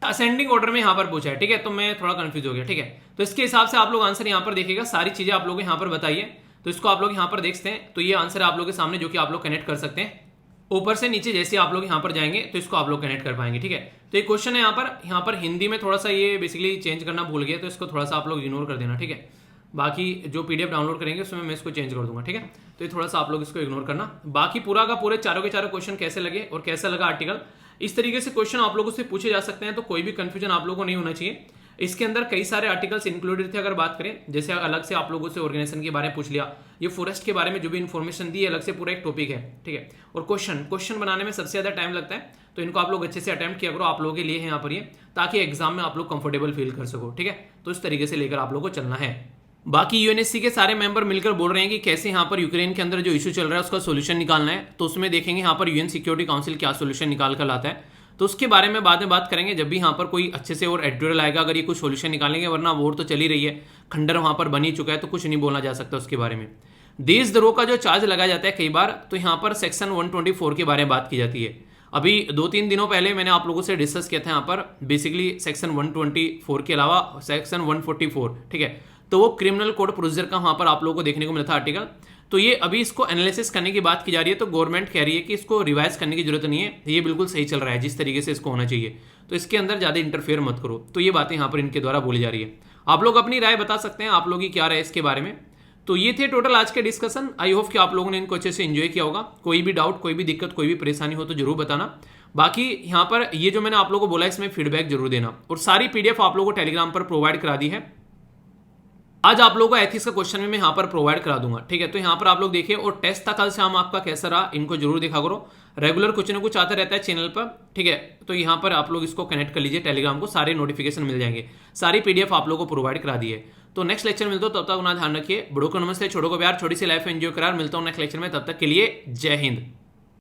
असेंडिंग ऑर्डर में यहाँ पर पूछा है, ठीक है, तो मैं थोड़ा कंफ्यूज हो गया, ठीक है। तो इसके हिसाब से आप लोग आंसर यहाँ पर देखिएगा, सारी चीजें आप लोग यहाँ पर बताइए, तो इसको आप लोग यहाँ पर देखते हैं। तो ये आंसर आप लोग के सामने जो कि आप लोग कनेक्ट कर सकते हैं ऊपर से नीचे, जैसे आप लोग यहाँ पर जाएंगे तो इसको आप लोग कनेक्ट कर पाएंगे, ठीक है। तो एक क्वेश्चन है यहाँ पर हिंदी में थोड़ा सा ये बेसिकली चेंज करना भूल गया, तो इसको थोड़ा सा आप लोग इग्नोर कर देना, ठीक है। बाकी जो PDF डाउनलोड करेंगे उसमें मैं इसको चेंज कर दूंगा, ठीक है। तो ये थोड़ा सा आप लोग इसको इग्नोर करना। बाकी पूरा का पूरे चारों के चारों क्वेश्चन कैसे लगे और कैसा लगा आर्टिकल, इस तरीके से क्वेश्चन आप लोगों से पूछे जा सकते हैं, तो कोई भी कंफ्यूजन आप लोगों को नहीं होना चाहिए। इसके अंदर कई सारे आर्टिकल्स इंक्लूडेड थे। अगर बात करें, जैसे अलग से आप लोगों से ऑर्गेनाइजेशन के बारे में पूछ लिया, ये फॉरेस्ट के बारे में जो भी इन्फॉर्मेशन दी अलग से पूरा एक टॉपिक है, ठीक है। और क्वेश्चन बनाने में सबसे ज्यादा टाइम लगता है, तो इनको आप लोग अच्छे से अटेम्प्ट किया करो, आप लोगों के लिए है यहाँ पर ये, ताकि एग्जाम में आप लोग कंफर्टेबल फील कर सको, ठीक है। तो इस तरीके से लेकर आप लोग को चलना है। बाकी यूएनएससी के सारे मेंबर मिलकर बोल रहे हैं कि कैसे यहाँ पर यूक्रेन के अंदर जो इशू चल रहा है उसका सोल्यूशन निकालना है। तो उसमें देखेंगे यहाँ पर यूएन सिक्योरिटी काउंसिल क्या सोल्यूशन निकाल कर लाता है, तो उसके बारे में बाद में बात करेंगे जब भी यहाँ पर कोई अच्छे से और एडिटोरियल आएगा, अगर ये कुछ सोल्यूशन निकालेंगे, वरना वोट तो चली रही है, खंडर वहाँ पर बन ही चुका है, तो कुछ नहीं बोलना जा सकता उसके बारे में। देशद्रोह का जो चार्ज लगाया जाता है कई बार, तो यहाँ पर सेक्शन 124 के बारे में बात की जाती है। अभी 2-3 दिनों पहले मैंने आप लोगों से डिस्कस किया था यहाँ पर बेसिकली सेक्शन 124 के अलावा सेक्शन 144, ठीक है। तो वो क्रिमिनल कोड प्रोसीजर का वहाँ पर आप लोगों को देखने को मिला था आर्टिकल। तो ये अभी इसको एनालिसिस करने की बात की जा रही है, तो गवर्नमेंट कह रही है कि इसको रिवाइज करने की जरूरत नहीं है, ये बिल्कुल सही चल रहा है जिस तरीके से इसको होना चाहिए, तो इसके अंदर ज़्यादा इंटरफेयर मत करो। तो ये बातें यहाँ पर इनके द्वारा बोली जा रही है। आप लोग अपनी राय बता सकते हैं, आप लोग की क्या राय इसके बारे में। तो ये थे टोटल आज के डिस्कशन। आई होप कि आप लोगों ने इनको अच्छे से एंजॉय किया होगा। कोई भी डाउट, कोई भी दिक्कत, कोई भी परेशानी हो तो जरूर बताना। बाकी यहाँ पर ये जो मैंने आप लोगों को बोला इसमें फीडबैक जरूर देना, और सारी PDF आप लोगों को टेलीग्राम पर प्रोवाइड करा दी है। आज आप लोगों को एथिक्स का क्वेश्चन मैं यहाँ पर प्रोवाइड करा दूंगा, ठीक है। तो यहाँ पर आप लोग देखिए, और टेस्ट था कल शाम आपका कैसा रहा, इनको जरूर देखा करो। रेगुलर कुछ ना कुछ आता रहता है चैनल पर, ठीक है। तो यहाँ पर आप लोग इसको कनेक्ट कर लीजिए टेलीग्राम को, सारे नोटिफिकेशन मिल जाएंगे, सारी PDF आप लोगों को प्रोवाइड करा दी है। तो नेक्स्ट लेक्चर मिलता हूँ, तब तक अपना ध्यान रखिए। बड़ों को नमस्ते, छोटों को प्यार, छोटी सी लाइफ एंजॉय करार। मिलता हूँ नेक्स्ट लेक्चर में, तब तक के लिए जय हिंद।